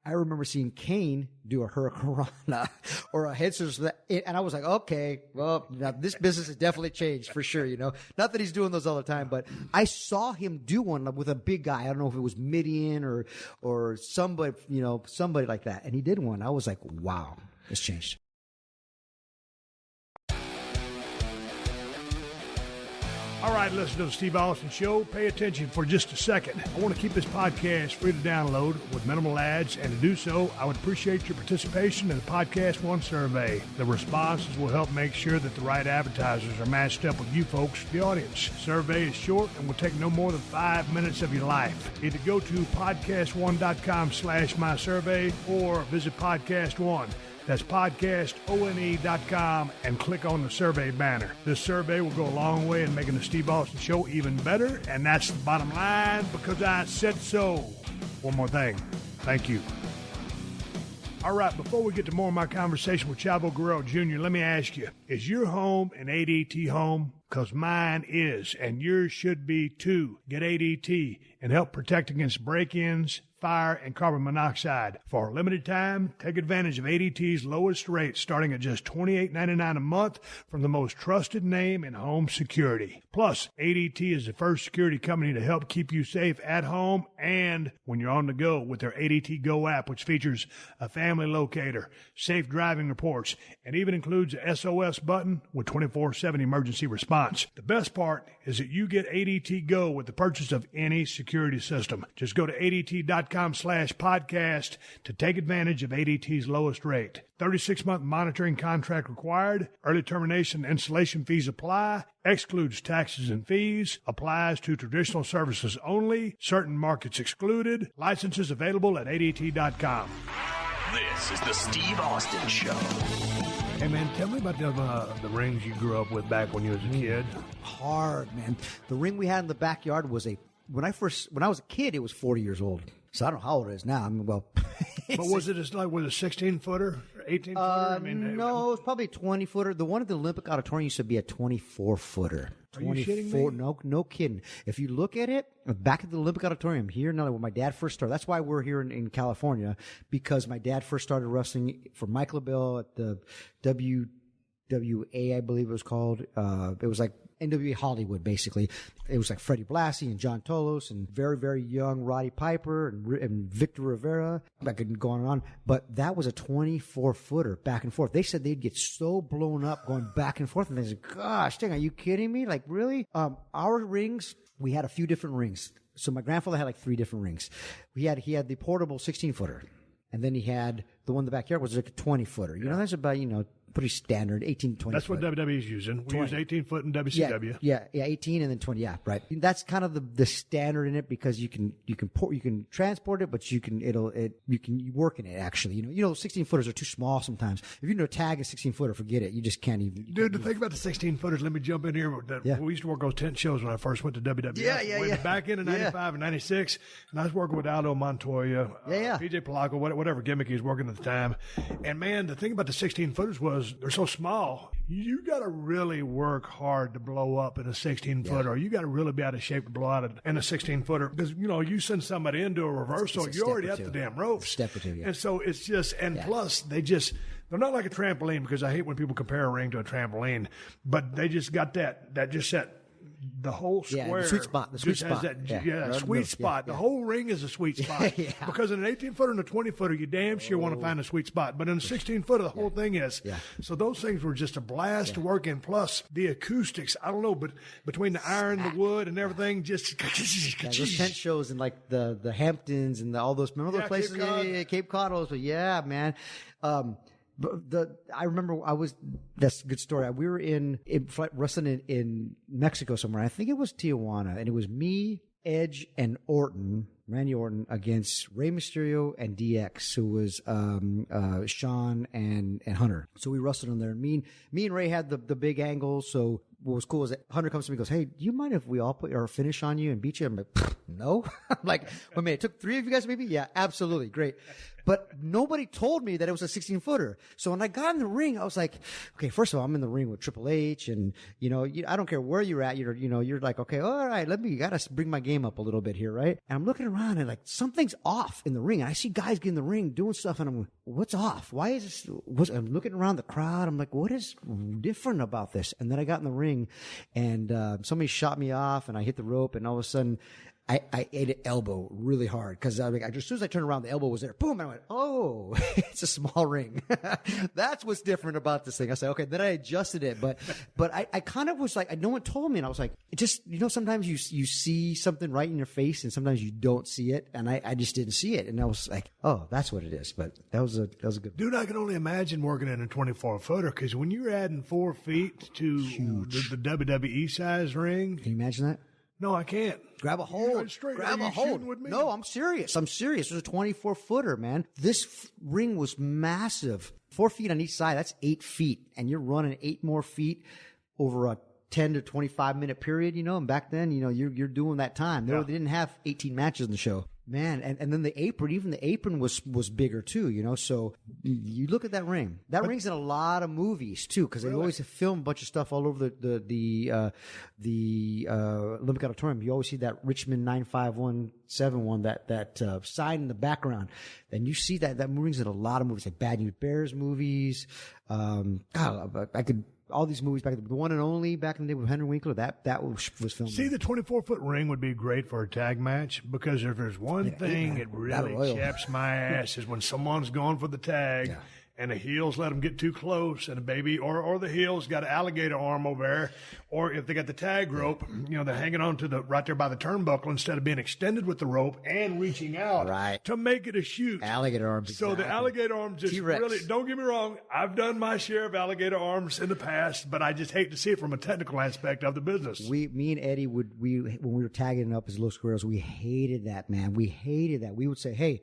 I remember seeing Kane do a Hurricanrana or a head scissors, and I was like, okay, well, now this business has definitely changed for sure, you know. Not that he's doing those all the time, but I saw him do one with a big guy. I don't know if it was Midian or somebody, you know, somebody like that, and he did one. I was like, wow, it's changed. All right, listen to the Steve Austin Show. Pay attention for just a second. I want to keep this podcast free to download with minimal ads, and to do so, I would appreciate your participation in the PodcastOne survey. The responses will help make sure that the right advertisers are matched up with you folks, the audience. The survey is short and will take no more than 5 minutes of your life. Either go to podcastone.com/mysurvey or visit PodcastOne. That's podcastone.com and click on the survey banner. This survey will go a long way in making the Steve Austin Show even better, and that's the bottom line because I said so. One more thing. Thank you. All right, before we get to more of my conversation with Chavo Guerrero Jr., let me ask you, is your home an ADT home? Because mine is, and yours should be too. Get ADT and help protect against break-ins, fire, and carbon monoxide. For a limited time, take advantage of ADT's lowest rates starting at just $28.99 a month from the most trusted name in home security. Plus, ADT is the first security company to help keep you safe at home and when you're on the go with their ADT Go app, which features a family locator, safe driving reports, and even includes a SOS button with 24/7 emergency response. The best part is that you get ADT Go with the purchase of any security system. Just go to ADT.com/podcast to take advantage of ADT's lowest rate. 36-month monitoring contract required. Early termination and installation fees apply. Excludes taxes and fees. Applies to traditional services only. Certain markets excluded. Licenses available at ADT.com. This is the Steve Austin Show. Hey, man, tell me about the rings you grew up with back when you was a kid. Hard, man. The ring we had in the backyard was when I was a kid, it was 40 years old. So I don't know how old it is now. I mean, well. But was it just like with a 16-footer, 18-footer? No, it was probably a 20-footer. The one at the Olympic Auditorium used to be a 24-footer. Are you kidding me? No kidding. If you look at it, back at the Olympic Auditorium here, when my dad first started, that's why we're here in California, because my dad first started wrestling for Mike LaBelle at the WWA, I believe it was called. It was like NWA Hollywood, basically. It was like Freddie Blassie and John Tolos and very, very young Roddy Piper and Victor Rivera. I could go on and on. But that was a 24-footer back and forth. They said they'd get so blown up going back and forth. And they said, gosh, dang, are you kidding me? Like, really? Our rings, we had a few different rings. So my grandfather had like 3 different rings. He had the portable 16-footer. And then he had the one in the backyard was like a 20-footer. You know, that's about, pretty standard, 18, 20. That's what WWE's using. We 20. Use 18-foot in WCW. Yeah, 18 and then 20. Yeah, right. That's kind of the standard in it because you can transport it, but you can work in it actually. 16-footers are too small sometimes. If you tag a 16-footer, forget it. You just can't even. Dude, the thing about the 16-footers, let me jump in here. We used to work those tent shows when I first went to WWE. Yeah. Back in 95 and 96, and I was working with Aldo Montoya, PJ Polaco, whatever gimmick he was working at the time. And man, the thing about the 16-footers was because they're so small. You got to really work hard to blow up in a 16-footer. You got to really be out of shape to blow out in a 16-footer because, you send somebody into a reversal, you're already at the damn ropes. Step or two, yeah. And so it's just, plus they're not like a trampoline because I hate when people compare a ring to a trampoline, but they just got that just set. The whole square. The sweet spot. The sweet spot. Sweet spot. The whole ring is a sweet spot. Because in an 18-footer and a 20-footer, you damn sure want to find a sweet spot. But in a 16-footer, the whole thing is. Yeah. So those things were just a blast to work in. Plus the acoustics. I don't know, but between the iron, the wood, and everything, just. Those tent shows in like the Hamptons and all those. Remember those places? Cape Cod. But yeah, man. I remember that's a good story. We were wrestling in Mexico somewhere. I think it was Tijuana, and it was me, Edge, and Randy Orton against Rey Mysterio and DX, who was Sean and Hunter. So we wrestled in there. Me and Ray had the big angle. So what was cool is that Hunter comes to me and goes, "Hey, do you mind if we all put our finish on you and beat you?" I'm like, "No." I'm like, "Wait a minute, it took 3 of you guys maybe?" "Yeah, absolutely, great." But nobody told me that it was a 16-footer. So when I got in the ring, I was like, okay, first of all, I'm in the ring with Triple H, and I don't care where you're at. You're like, okay, all right, gotta bring my game up a little bit here, right? And I'm looking around and like something's off in the ring. And I see guys get in the ring doing stuff, and I'm like, what's off? Why is this? I'm looking around the crowd. I'm like, what is different about this? And then I got in the ring, and somebody shot me off, and I hit the rope, and all of a sudden, I ate an elbow really hard because as soon as I turned around, the elbow was there. Boom! And I went, oh, it's a small ring. That's what's different about this thing. I said, okay. Then I adjusted it, but I kind of was like, no one told me, and I was like, it just sometimes you see something right in your face, and sometimes you don't see it, and I just didn't see it, and I was like, oh, that's what it is. But that was a good. Dude, I can only imagine working in a 24-footer because when you're adding 4 feet to the WWE size ring, can you imagine that? No, I can't. Grab a hold. Grab a hold. With me? No, I'm serious. It was a 24-footer, man. This ring was massive. 4 feet on each side. That's 8 feet. And you're running 8 more feet over a 10 to 25 minute period, and back then, you're doing that time. They didn't have 18 matches in the show. Man, and then the apron was bigger too, so you look at that ring. That ring's in a lot of movies too, because they always film a bunch of stuff all over the Olympic Auditorium. You always see that Richmond 95171, that sign in the background. And you see that ring's in a lot of movies, like Bad News Bears movies. All these movies back, the one and only back in the day with Henry Winkler, that was filmed. See, the 24-foot ring would be great for a tag match because if there's one thing that really chaps my ass is when someone's going for the tag and the heels let them get too close, and the baby or the heels got an alligator arm over there, or if they got the tag rope, they're hanging on to right there by the turnbuckle instead of being extended with the rope and reaching out to make it a shoot. Alligator arms. So the alligator arms just T-Rex. Really, don't get me wrong, I've done my share of alligator arms in the past, but I just hate to see it from a technical aspect of the business. Me and Eddie when we were tagging up as Little Squirrels, we hated that, man. We hated that. We would say, hey,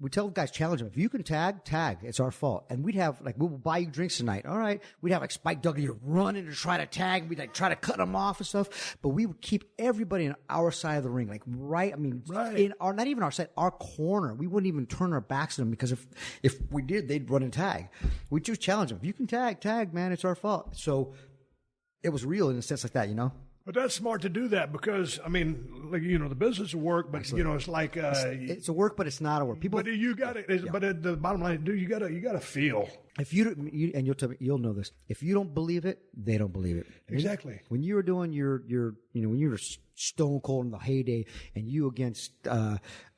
we tell guys, challenge them. If you can tag. It's our fault. And we'd have, we'll buy you drinks tonight. All right. We'd have Spike Dudley running to try to tag. We'd try to cut them off and stuff. But we would keep everybody on our side of the ring. In our, not even our side, our corner. We wouldn't even turn our backs to them because if we did, they'd run and tag. We'd just challenge them. If you can tag, man, it's our fault. So it was real in a sense like that, But that's smart to do that because, the business will work, but, it's like... it's a work, but it's not a work. People, but you got it. But the bottom line, dude, you got to feel. If and you'll tell me, you'll know this. If you don't believe it, they don't believe it. Exactly. When you were doing when you were Stone Cold in the heyday, and you against,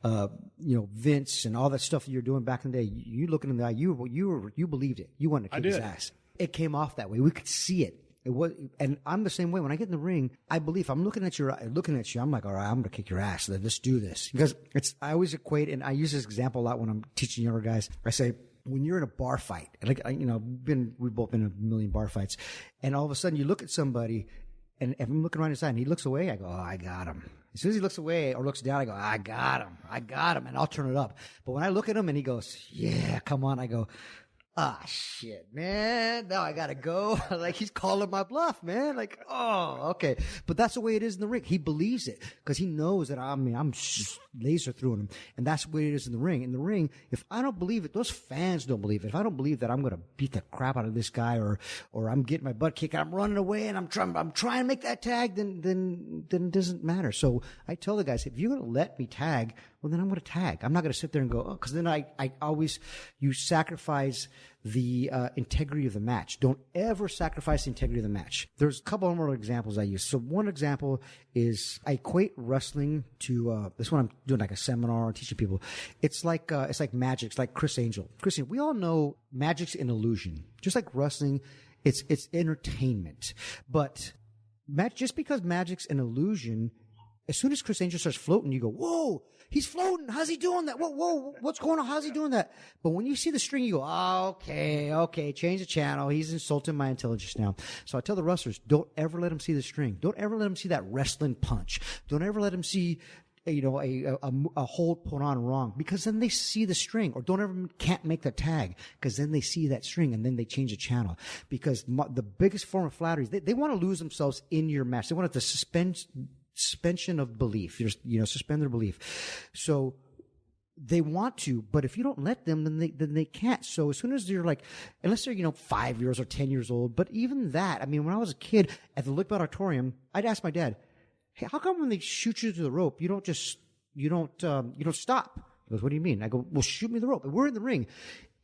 Vince and all that stuff that you're doing back in the day, you looking in the eye, you believed it. You wanted to kick his ass. It came off that way. We could see it. It was, and I'm the same way. When I get in the ring, I believe. I'm looking at you. I'm like, all right, I'm gonna kick your ass. Let's do this. Because I always equate, and I use this example a lot when I'm teaching younger guys. I say, when you're in a bar fight, we've both been in a million bar fights, and all of a sudden you look at somebody, and if I'm looking around his side, and he looks away, I go, oh, I got him. As soon as he looks away or looks down, I go, I got him, and I'll turn it up. But when I look at him and he goes, yeah, come on, I go, ah, shit, man. Now I gotta go. Like, he's calling my bluff, man. Like, oh, okay. But that's the way it is in the ring. He believes it because he knows that I'm just laser through him. And that's the way it is in the ring. In the ring, if I don't believe it, those fans don't believe it. If I don't believe that I'm gonna beat the crap out of this guy or I'm getting my butt kicked, I'm running away and I'm trying to make that tag, then it doesn't matter. So I tell the guys, if you're gonna let me tag, well, then I'm going to tag. I'm not going to sit there and go, oh, because then I always, you sacrifice the integrity of the match. Don't ever sacrifice the integrity of the match. There's a couple more examples I use. So one example is I equate wrestling to, this one I'm doing like a seminar and teaching people. It's like magic. It's like Chris Angel. We all know magic's an illusion. Just like wrestling, it's entertainment. But just because magic's an illusion, as soon as Chris Angel starts floating, you go, whoa, he's floating. How's he doing that? Whoa, what's going on? How's he doing that? But when you see the string, you go, oh, okay, change the channel. He's insulting my intelligence now. So I tell the wrestlers, don't ever let him see the string. Don't ever let him see that wrestling punch. Don't ever let him see, a hold put on wrong, because then they see the string. Or can't make the tag, because then they see that string and then they change the channel. Because the biggest form of flattery is they want to lose themselves in your match. They want to suspension of belief, suspend their belief. So they want to, but if you don't let them, then they can't. So as soon as they're like, unless they're, 5 years or 10 years old, but even that, I mean, when I was a kid at the Lick Auditorium, I'd ask my dad, hey, how come when they shoot you to the rope, you don't stop? He goes, what do you mean? I go, well, shoot me the rope. We're in the ring.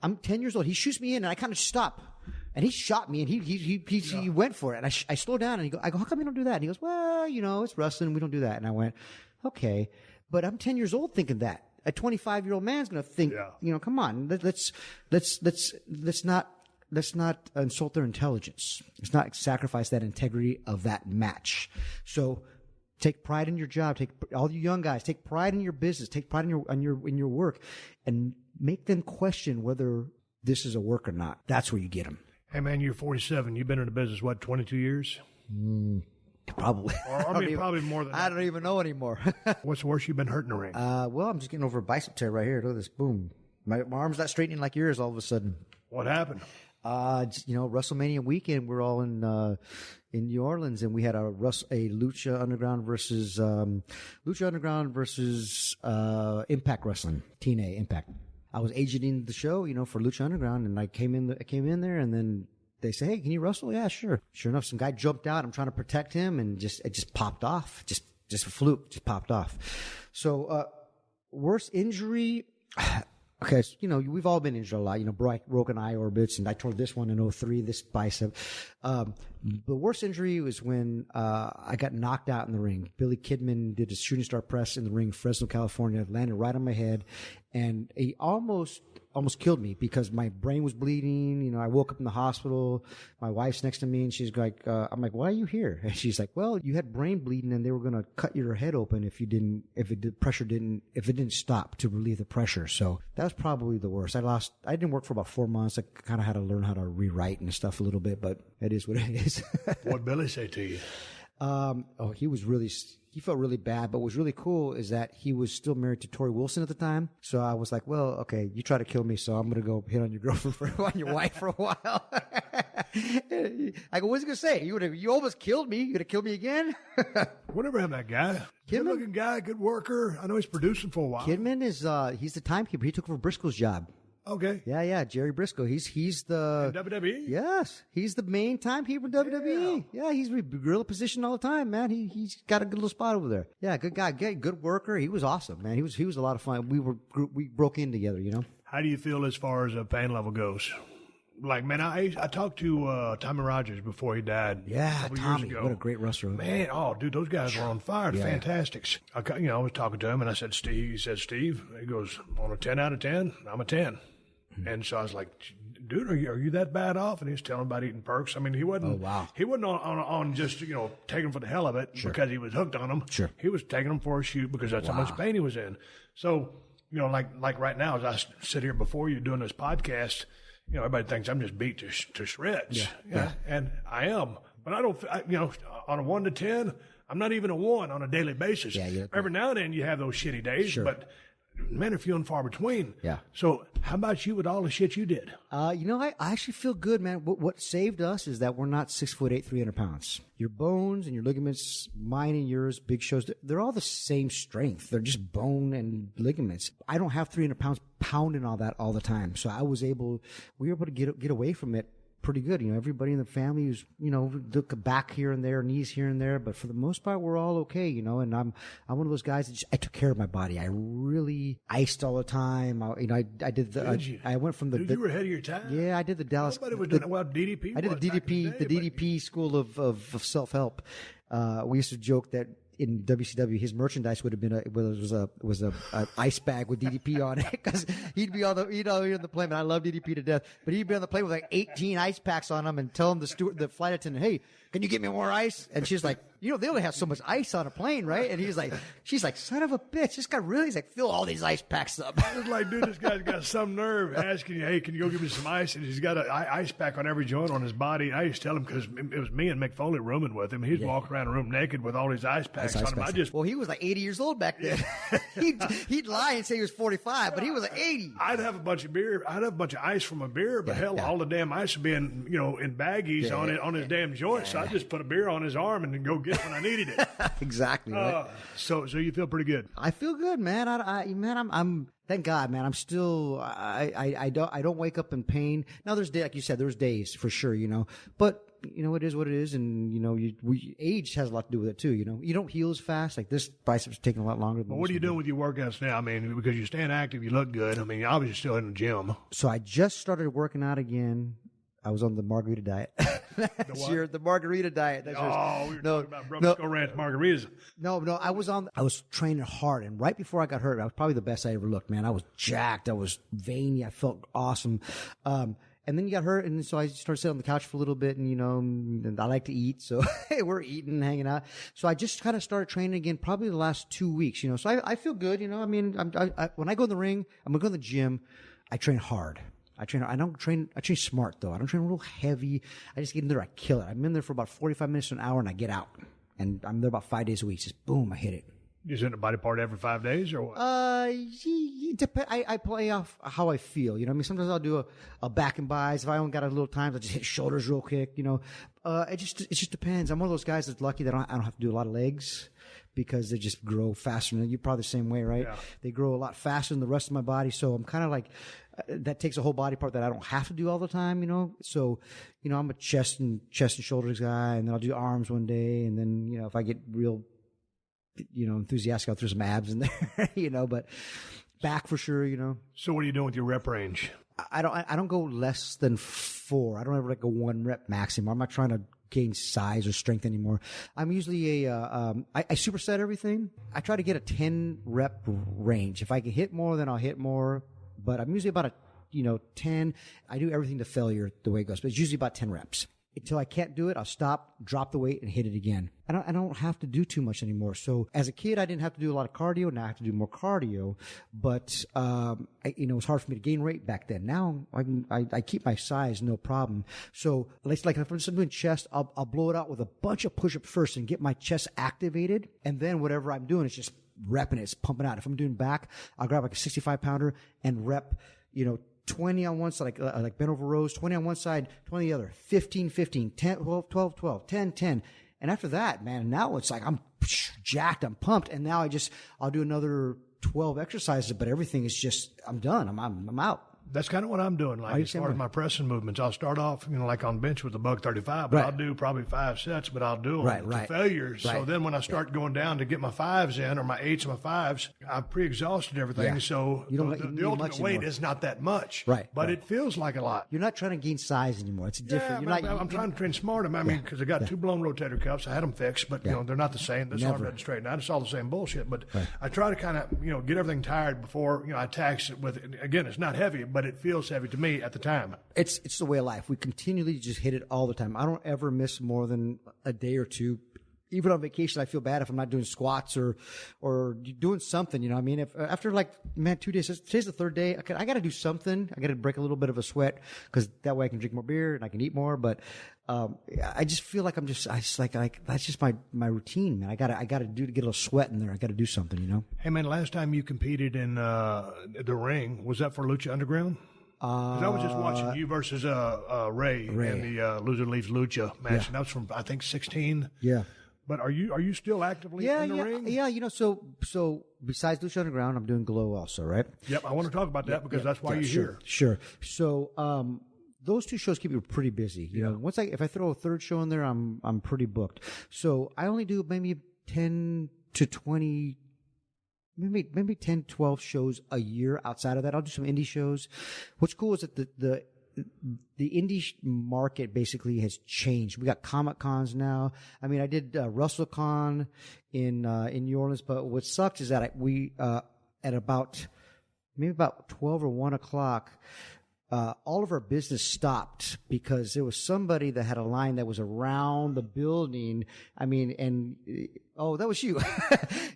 I'm 10 years old. He shoots me in and I kind of stop. And he shot me and he went for it. And I slowed down and I go, how come you don't do that? And he goes, well, it's wrestling. We don't do that. And I went, okay. But I'm 10 years old thinking that. A 25-year-old man's going to think, come on, let's not insult their intelligence. Let's not sacrifice that integrity of that match. So take pride in your job. All you young guys, take pride in your business. Take pride in your work, and make them question whether this is a work or not. That's where you get them. Hey, man, you're 47. You've been in the business, 22 years? Probably. Or probably more than that. I don't even know anymore. What's the worst you've been hurt in the ring? Well, I'm just getting over a bicep tear right here. Look at this. Boom. My arm's not straightening like yours all of a sudden. What happened? WrestleMania weekend, we're all in New Orleans, and we had a Lucha Underground versus Impact Wrestling, TNA Impact. I was agenting the show, for Lucha Underground, and I came in there, and then they say, hey, can you wrestle? Yeah, sure. Sure enough, some guy jumped out. I'm trying to protect him, and it just popped off. Just a fluke, just popped off. So, worst injury. Okay, so, we've all been injured a lot. Broken eye orbits, and I tore this one in 2003, this bicep. The worst injury was when I got knocked out in the ring. Billy Kidman did a shooting star press in the ring, Fresno, California, landed right on my head, and he almost killed me because my brain was bleeding. I woke up in the hospital. My wife's next to me, and she's like, I'm like, why are you here? And she's like, well, you had brain bleeding, and they were going to cut your head open if it didn't stop to relieve the pressure. So that was probably the worst. I didn't work for about 4 months. I kind of had to learn how to rewrite and stuff a little bit, but it is what it is. What'd Billy say to you? He felt really bad, but what was really cool is that he was still married to Tori Wilson at the time. So I was like, well, okay, you try to kill me, so I'm going to go hit on your girlfriend on your wife for a while. I go, what's he going to say? You almost killed me. You going to kill me again? Whatever happened to that guy? Good looking guy, good worker. I know he's producing for a while. Kidman is, he's the timekeeper. He took over Briscoe's job. Okay. Yeah, Jerry Briscoe. He's the in WWE. Yes, he's the main timekeeper in WWE. Yeah, he's gorilla position all the time, man. He's got a good little spot over there. Yeah, good guy, good worker. He was awesome, man. He was a lot of fun. We broke in together, How do you feel as far as a pain level goes? Like, man, I talked to Tommy Rogers before he died. Yeah, Tommy, what a great wrestler. Man, dude, those guys were on fire. Yeah. Fantastics. I was talking to him, and I said, Steve. He said, Steve. He goes, on a 10 out of 10, I'm a 10. And so I was like, dude, are you that bad off? And he was telling about eating perks. I mean, he wasn't. Oh, wow. He wasn't on just taking them for the hell of it because he was hooked on them. Sure. He was taking them for a shoot because that's how much pain he was in. So like right now, as I sit here before you doing this podcast, everybody thinks I'm just beat to shreds. Yeah. And I am, but I don't. On a 1 to 10, I'm not even a 1 on a daily basis. Yeah. Every now and then you have those shitty days, sure. but men are few and far between. Yeah. So how about you with all the shit you did? I actually feel good, man. What saved us is that we're not 6'8", 300 pounds. Your bones and your ligaments, mine and yours, big shows, they're all the same strength. They're just bone and ligaments. I don't have 300 pounds pounding all that all the time. So we were able to get away from it pretty good. Everybody in the family was, look back here and there, knees here and there, but for the most part, we're all okay, and I'm one of those guys that I took care of my body. I really iced all the time. I did the, I went from the, Dude, you were ahead of your time. Yeah, I did the Dallas. Nobody was doing well, DDP. I did the DDP school of self-help. We used to joke that in WCW, his merchandise would have been was a ice bag with DDP on it, because he'd be on the in the plane. And I love DDP to death, but he'd be on the plane with like 18 ice packs on him and tell him the flight attendant, "Hey, can you get me more ice?" And she's like, they only have so much ice on a plane, right? And she's like, "Son of a bitch, this guy really." He's like, "Fill all these ice packs up." It's like, dude, this guy's got some nerve asking you, "Hey, can you go give me some ice?" And he's got an ice pack on every joint on his body. I used to tell him, because it was me and Mick Foley rooming with him. He'd walk around the room naked with all these ice packs on him. Well, he was like 80 years old back then. he'd lie and say he was 45, but he was like 80. I'd have a bunch of beer. I'd have a bunch of ice from a beer, but all the damn ice would be in baggies on his damn joints. So I'd just put a beer on his arm and then go get it when I needed it. Exactly. Right? So you feel pretty good. I feel good, man. I'm thank God, man. I'm still, I don't wake up in pain. Now there's days, like you said, there's days for sure, but it is what it is. And, age has a lot to do with it too. You don't heal as fast. Like this bicep's taking a lot longer than what are you doing with your workouts now? I mean, because you're staying active, you look good. I mean, you're obviously still in the gym. So I just started working out again. I was on the margarita diet. The margarita diet. We were talking about Broken Skull Ranch margaritas. No, I was training hard, and right before I got hurt, I was probably the best I ever looked, man. I was jacked. I was veiny. I felt awesome. And then you got hurt, and so I started sitting on the couch for a little bit, and I like to eat, so we're eating, hanging out. So I just kind of started training again, probably the last 2 weeks, so I feel good, I mean, when I go in the ring, I'm gonna go in the gym, I train hard. I train smart though. I don't train real heavy. I just get in there, I kill it. I'm in there for about 45 minutes to an hour, and I get out. And I'm there about 5 days a week. Just boom, I hit it. You hitting a body part every 5 days or what? I play off how I feel. I mean, sometimes I'll do a back and buys. If I only got a little time, I'll just hit shoulders real quick. It just depends. I'm one of those guys that's lucky that I don't have to do a lot of legs, because they just grow faster. You're probably the same way, right? Yeah. They grow a lot faster than the rest of my body. So I'm kind of like, that takes a whole body part that I don't have to do all the time, So, I'm a chest and shoulders guy, and then I'll do arms one day. And then, if I get real, enthusiastic, I'll throw some abs in there, but back for sure, So what are you doing with your rep range? I don't go less than 4. I don't ever like a 1 rep maximum. I'm not trying to gain size or strength anymore. I'm usually I superset everything. I try to get a 10 rep range. If I can hit more, then I'll hit more. But I'm usually about 10. I do everything to failure the way it goes, but it's usually about 10 reps. Until I can't do it, I'll stop, drop the weight, and hit it again. I don't have to do too much anymore. So as a kid, I didn't have to do a lot of cardio. Now I have to do more cardio. But it was hard for me to gain weight back then. Now I keep my size, no problem. So like if I'm doing chest, I'll blow it out with a bunch of push-ups first and get my chest activated. And then whatever I'm doing is just repping it, it's pumping out. If I'm doing back, I'll grab like a 65 pounder and rep, 20 on one side, like bent over rows, 20 on one side, 20 on the other, 15, 15, 10, 12, 12, 10, 10. And after that, man, now it's like I'm jacked, I'm pumped. And now I'll do another 12 exercises, but everything is just, I'm done. I'm out. That's kind of what I'm doing. Like as far as my pressing movements, I'll start off, like on bench with the $135, but I'll do probably 5 sets, but I'll do them to failures. Right. So then when I start going down to get my 5s in, or my 8s and my 5s, I've pre-exhausted everything. Yeah. So the ultimate weight is not that much. Right. But it feels like a lot. You're not trying to gain size anymore. It's different. Yeah, I'm trying to train smart. I mean, because I got 2 blown rotator cuffs. I had them fixed, but they're not the same. This arm doesn't straighten out. It's all the same bullshit. But I try to kind of, get everything tired before, I tax it with, again, it's not heavy, but it feels heavy to me at the time. It's the way of life. We continually just hit it all the time. I don't ever miss more than a day or two even on vacation, I feel bad if I'm not doing squats or doing something, you know what I mean? If after 2 days, today's the third day, I got to do something. I got to break a little bit of a sweat because that way I can drink more beer and I can eat more. But, I just feel like that's just my routine, man. I gotta do to get a little sweat in there. I got to do something, you know? Hey, man, last time you competed in, the ring, was that for Lucha Underground? 'Cause I was just watching you versus, Ray in the, Loser Leaves Lucha match. Yeah. And that was from, I think, 16. Yeah. But are you still actively in the ring? Yeah, you know, so besides Lucha Underground, I'm doing Glow also, right? Yep, I want to talk about that because that's why you're here. Sure. So, those two shows keep me pretty busy. You know, if I throw a third show in there, I'm pretty booked. So I only do maybe 10 to 20, maybe 10, 12 shows a year. Outside of that, I'll do some indie shows. What's cool is that the indie market basically has changed. We got Comic Cons now. I mean, I did WrestleCon in New Orleans, but what sucked is that we at about 12 or 1 o'clock, all of our business stopped because there was somebody that had a line that was around the building. I mean, oh, that was you.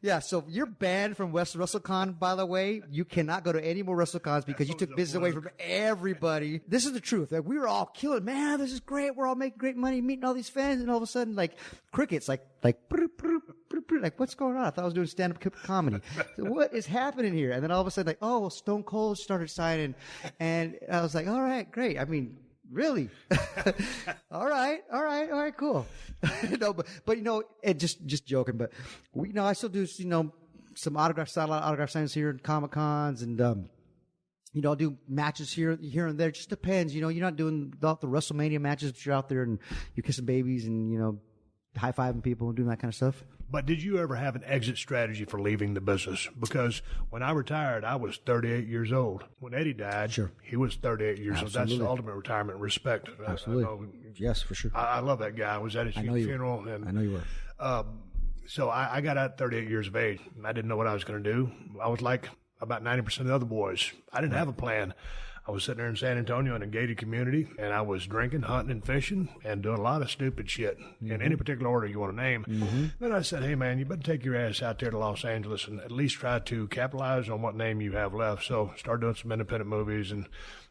Yeah. So you're banned from WrestleCon, by the way. You cannot go to any more WrestleCons because you took business away from everybody. This is the truth. Like, we were all killing, man, this is great. We're all making great money, meeting all these fans. And all of a sudden, crickets, like, what's going on? I thought I was doing stand-up comedy. So what is happening here? And then all of a sudden, Stone Cold started signing. And I was like, all right, great. I mean, really? All right, cool. No, but you know, just joking. But I still do, some satellite autograph signings here at Comic Cons, and I'll do matches here and there. It just depends. You're not doing the WrestleMania matches, but you're out there and you're kissing babies and high-fiving people and doing that kind of stuff. But did you ever have an exit strategy for leaving the business? Because when I retired, I was 38 years old. When Eddie died, he was 38 years old. That's the ultimate retirement respect. Absolutely. Yes, for sure. I love that guy. I was at his funeral. I know you were. So I got out at 38 years of age. I didn't know what I was going to do. I was like about 90% of the other boys. I didn't have a plan. I was sitting there in San Antonio in a gated community, and I was drinking, hunting, and fishing, and doing a lot of stupid shit in any particular order you want to name. Then I said, hey, man, you better take your ass out there to Los Angeles and at least try to capitalize on what name you have left. So started doing some independent movies, and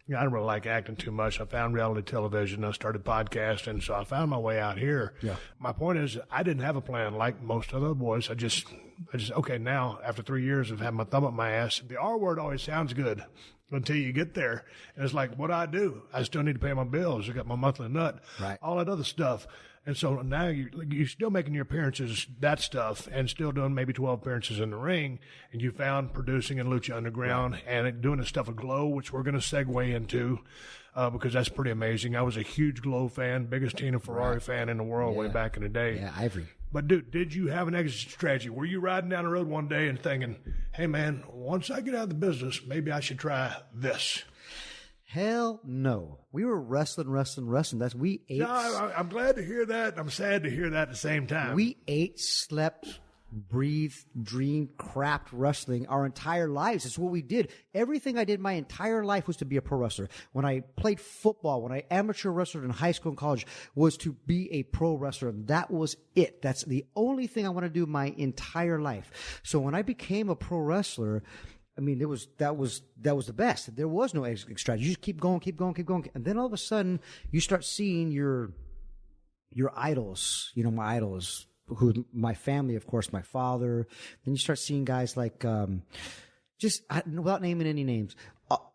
I didn't really like acting too much. I found reality television. I started podcasting, so I found my way out here. Yeah. My point is, I didn't have a plan like most other boys. I just okay, now, after 3 years of having my thumb up my ass, the R word always sounds good until you get there. And it's like, what do I do? I still need to pay my bills. I got my monthly nut, all that other stuff. And so now you're still making your appearances, that stuff, and still doing maybe 12 appearances in the ring. And you found producing in Lucha Underground and doing the stuff with Glow, which we're going to segue into because that's pretty amazing. I was a huge Glow fan, biggest Tina Ferrari fan in the world way back in the day. Yeah, Ivory. But, dude, did you have an exit strategy? Were you riding down the road one day and thinking, hey, man, once I get out of the business, maybe I should try this? Hell no. We were wrestling. We ate. No, I'm glad to hear that. I'm sad to hear that at the same time. We ate, slept, breathed, dreamed, crapped wrestling our entire lives. It's what we did. Everything I did my entire life was to be a pro wrestler. When I played football, when I amateur wrestled in high school and college, was to be a pro wrestler. That was it. That's the only thing I want to do my entire life. So when I became a pro wrestler, I mean, that was the best. There was no exit strategy. You just keep going. And then all of a sudden you start seeing your idols, my idols, who my family, of course, my father. Then you start seeing guys like, without naming any names,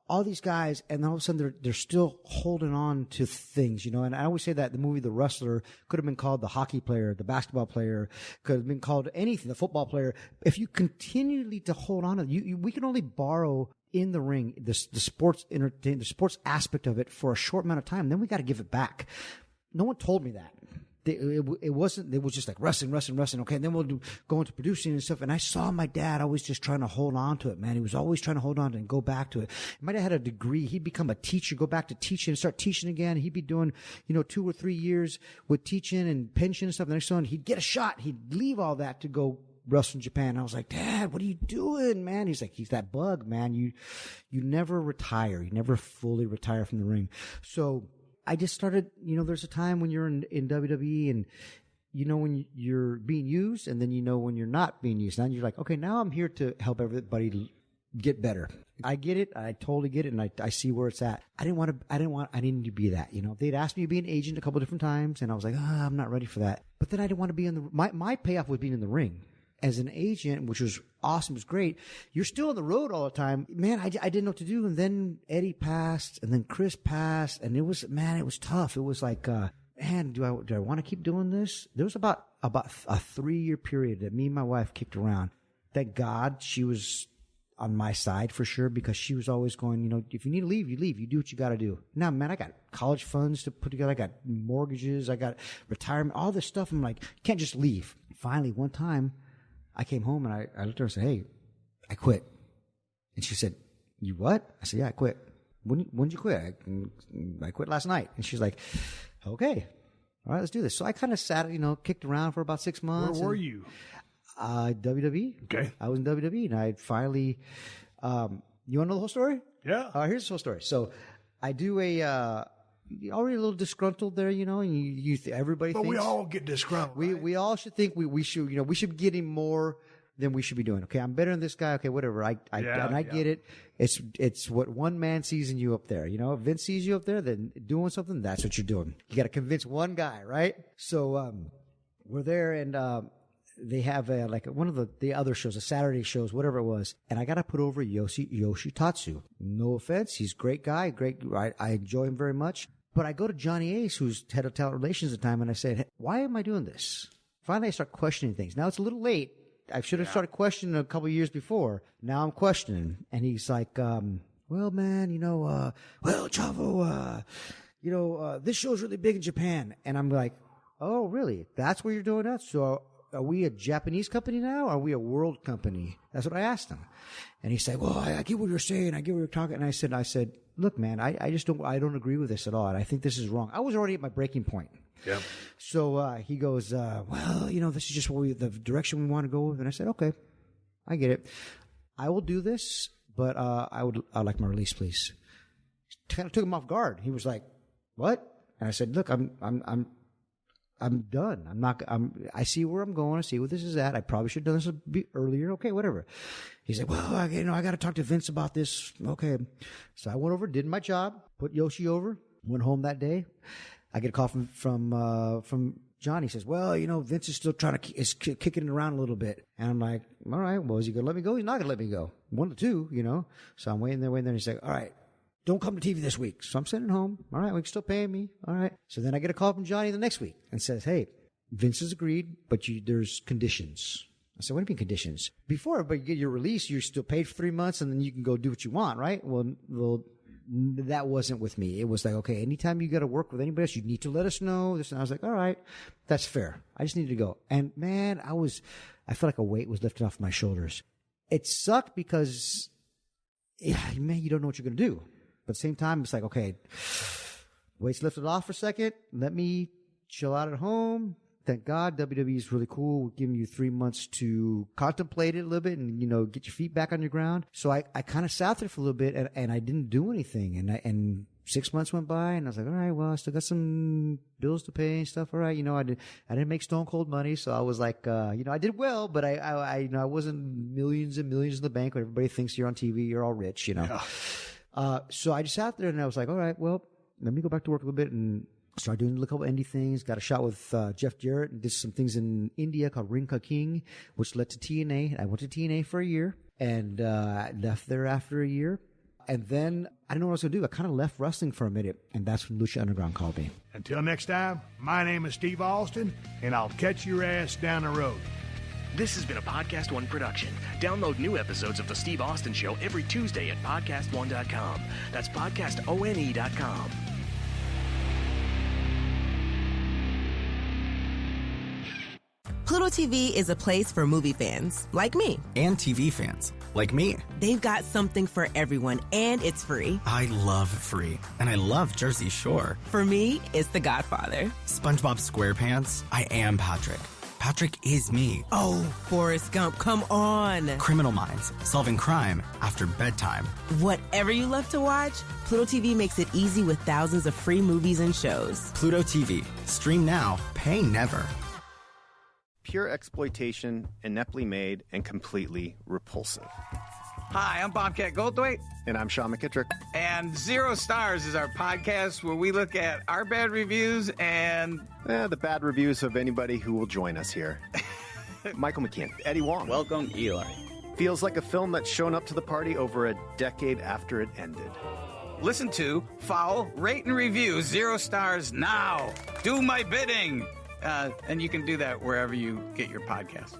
all these guys, and all of a sudden they're still holding on to things, And I always say that the movie The Wrestler could have been called the hockey player, the basketball player, could have been called anything, the football player. If you continually to hold on to we can only borrow in the ring the sports entertainment, the sports aspect of it for a short amount of time. Then we got to give it back. No one told me that. It was just like wrestling. Okay. And then we'll go into producing and stuff. And I saw my dad always just trying to hold on to it, man. He was always trying to hold on to it and go back to it. My dad had a degree. He'd become a teacher, go back to teaching and start teaching again. He'd be doing, 2 or 3 years with teaching and pension and stuff. And next one, he'd get a shot. He'd leave all that to go wrestle in Japan. And I was like, Dad, what are you doing, man? He's like, he's that bug, man. You never retire. You never fully retire from the ring. So I just started, there's a time when you're in WWE and you know when you're being used, and then you know when you're not being used. And you're like, okay, now I'm here to help everybody get better. I get it. I totally get it, and I see where it's at. I didn't need to be that. You know, they'd asked me to be an agent a couple different times, and I was like, I'm not ready for that. But then I didn't want to be in the. My payoff was being in the ring as an agent, which was awesome. It was great. You're still on the road all the time, man. I didn't know what to do, and then Eddie passed, and then Chris passed, and it was tough. It was like. Man, do I want to keep doing this? There was about a 3-year period that me and my wife kicked around. Thank God she was on my side for sure, because she was always going, you know, if you need to leave, you leave. You do what you got to do. Now, man, I got college funds to put together. I got mortgages. I got retirement, all this stuff. I'm like, you can't just leave. Finally, one time I came home and I looked at her and said, hey, I quit. And she said, you what? I said, yeah, I quit. When did you quit? I quit last night. And she's like, okay, all right, let's do this. So I kind of sat, you know, kicked around for about 6 months. Where were you? WWE. Okay. I was in WWE, and I finally, you want to know the whole story? Yeah. Here's the whole story. So I do already a little disgruntled there, you know, and everybody But thinks. we all get disgruntled. We all should think we should, you know, we should be getting more than we should be doing. Okay, I'm better than this guy. Okay, whatever. I get it. It's what one man sees in you up there. You know, if Vince sees you up there, then doing something, that's what you're doing. You got to convince one guy, right? So we're there, and they have like one of the other shows, the Saturday shows, whatever it was, and I got to put over Yoshitatsu. No offense, he's a great guy, great. I enjoy him very much. But I go to Johnny Ace, who's head of talent relations at the time, and I said, hey, why am I doing this? Finally, I start questioning things. Now it's a little late. I should have started questioning a couple of years before. Now I'm questioning. And he's like, well, man, you know, well, Chavo, you know, this show's really big in Japan. And I'm like, oh, really? That's where you're doing that? So are we a Japanese company now? Or are we a world company? That's what I asked him. And he said, well, I get what you're saying. I get what you're talking. And I said, look, man, I just don't agree with this at all. And I think this is wrong. I was already at my breaking point. Yeah. So he goes, well, you know, this is just the direction we want to go with. And I said, okay, I get it. I will do this, but I'd like my release, please. Kind of took him off guard. He was like, what? And I said, look, I'm done. I see where I'm going. I see where this is at. I probably should have done this a bit earlier. Okay, whatever. He's like, well, I got to talk to Vince about this. Okay. So I went over, did my job, put Yoshi over, went home that day. I get a call from Johnny. He says, well, you know, Vince is still kicking it around a little bit. And I'm like, all right, well, is he going to let me go? He's not going to let me go. One of the two, you know. So I'm waiting there. And he's like, all right, don't come to TV this week. So I'm sitting home. All right, we can still pay me. All right. So then I get a call from Johnny the next week and says, hey, Vince has agreed, but there's conditions. I said, what do you mean conditions? Before, but you get your release, you're still paid for 3 months, and then you can go do what you want, right? Well, that wasn't with me. It was like, okay, anytime you got to work with anybody else, you need to let us know this. And I was like, all right, that's fair. I just needed to go. And man, I felt like a weight was lifted off my shoulders. It sucked because, man, you don't know what you're going to do. But at the same time, it's like, okay, weight's lifted off for a second. Let me chill out at home. Thank God WWE is really cool. We're giving you 3 months to contemplate it a little bit and, you know, get your feet back on your ground. So I kind of sat there for a little bit and I didn't do anything. And 6 months went by and I was like, all right, well, I still got some bills to pay and stuff. All right. You know, I didn't make stone cold money. So I was like, you know, I did well, but I you know, I wasn't millions and millions in the bank when everybody thinks you're on TV, you're all rich, you know. Yeah. So I just sat there and I was like, all right, well, let me go back to work a little bit and started doing a couple indie things. Got a shot with Jeff Jarrett and did some things in India called Rinka King, which led to TNA. I went to TNA for a year and left there after a year. And then I didn't know what I was going to do. I kind of left wrestling for a minute, and that's when Lucha Underground called me. Until next time, my name is Steve Austin, and I'll catch your ass down the road. This has been a PodcastOne production. Download new episodes of The Steve Austin Show every Tuesday at PodcastOne.com. That's PodcastOne.com. Pluto TV is a place for movie fans, like me. And TV fans, like me. They've got something for everyone, and it's free. I love free, and I love Jersey Shore. For me, it's The Godfather. SpongeBob SquarePants, I am Patrick. Patrick is me. Oh, Forrest Gump, come on. Criminal Minds, solving crime after bedtime. Whatever you love to watch, Pluto TV makes it easy with thousands of free movies and shows. Pluto TV, stream now, pay never. pure exploitation, ineptly made, and completely repulsive. Hi, I'm Bobcat Goldthwait. And I'm Sean McKittrick. And 0 Stars is our podcast where we look at our bad reviews and... the bad reviews of anybody who will join us here. Michael McKeon, Eddie Wong. Welcome, Eli. Feels like a film that's shown up to the party over a decade after it ended. Listen to, follow, rate, and review 0 Stars now. Do my bidding. And you can do that wherever you get your podcast.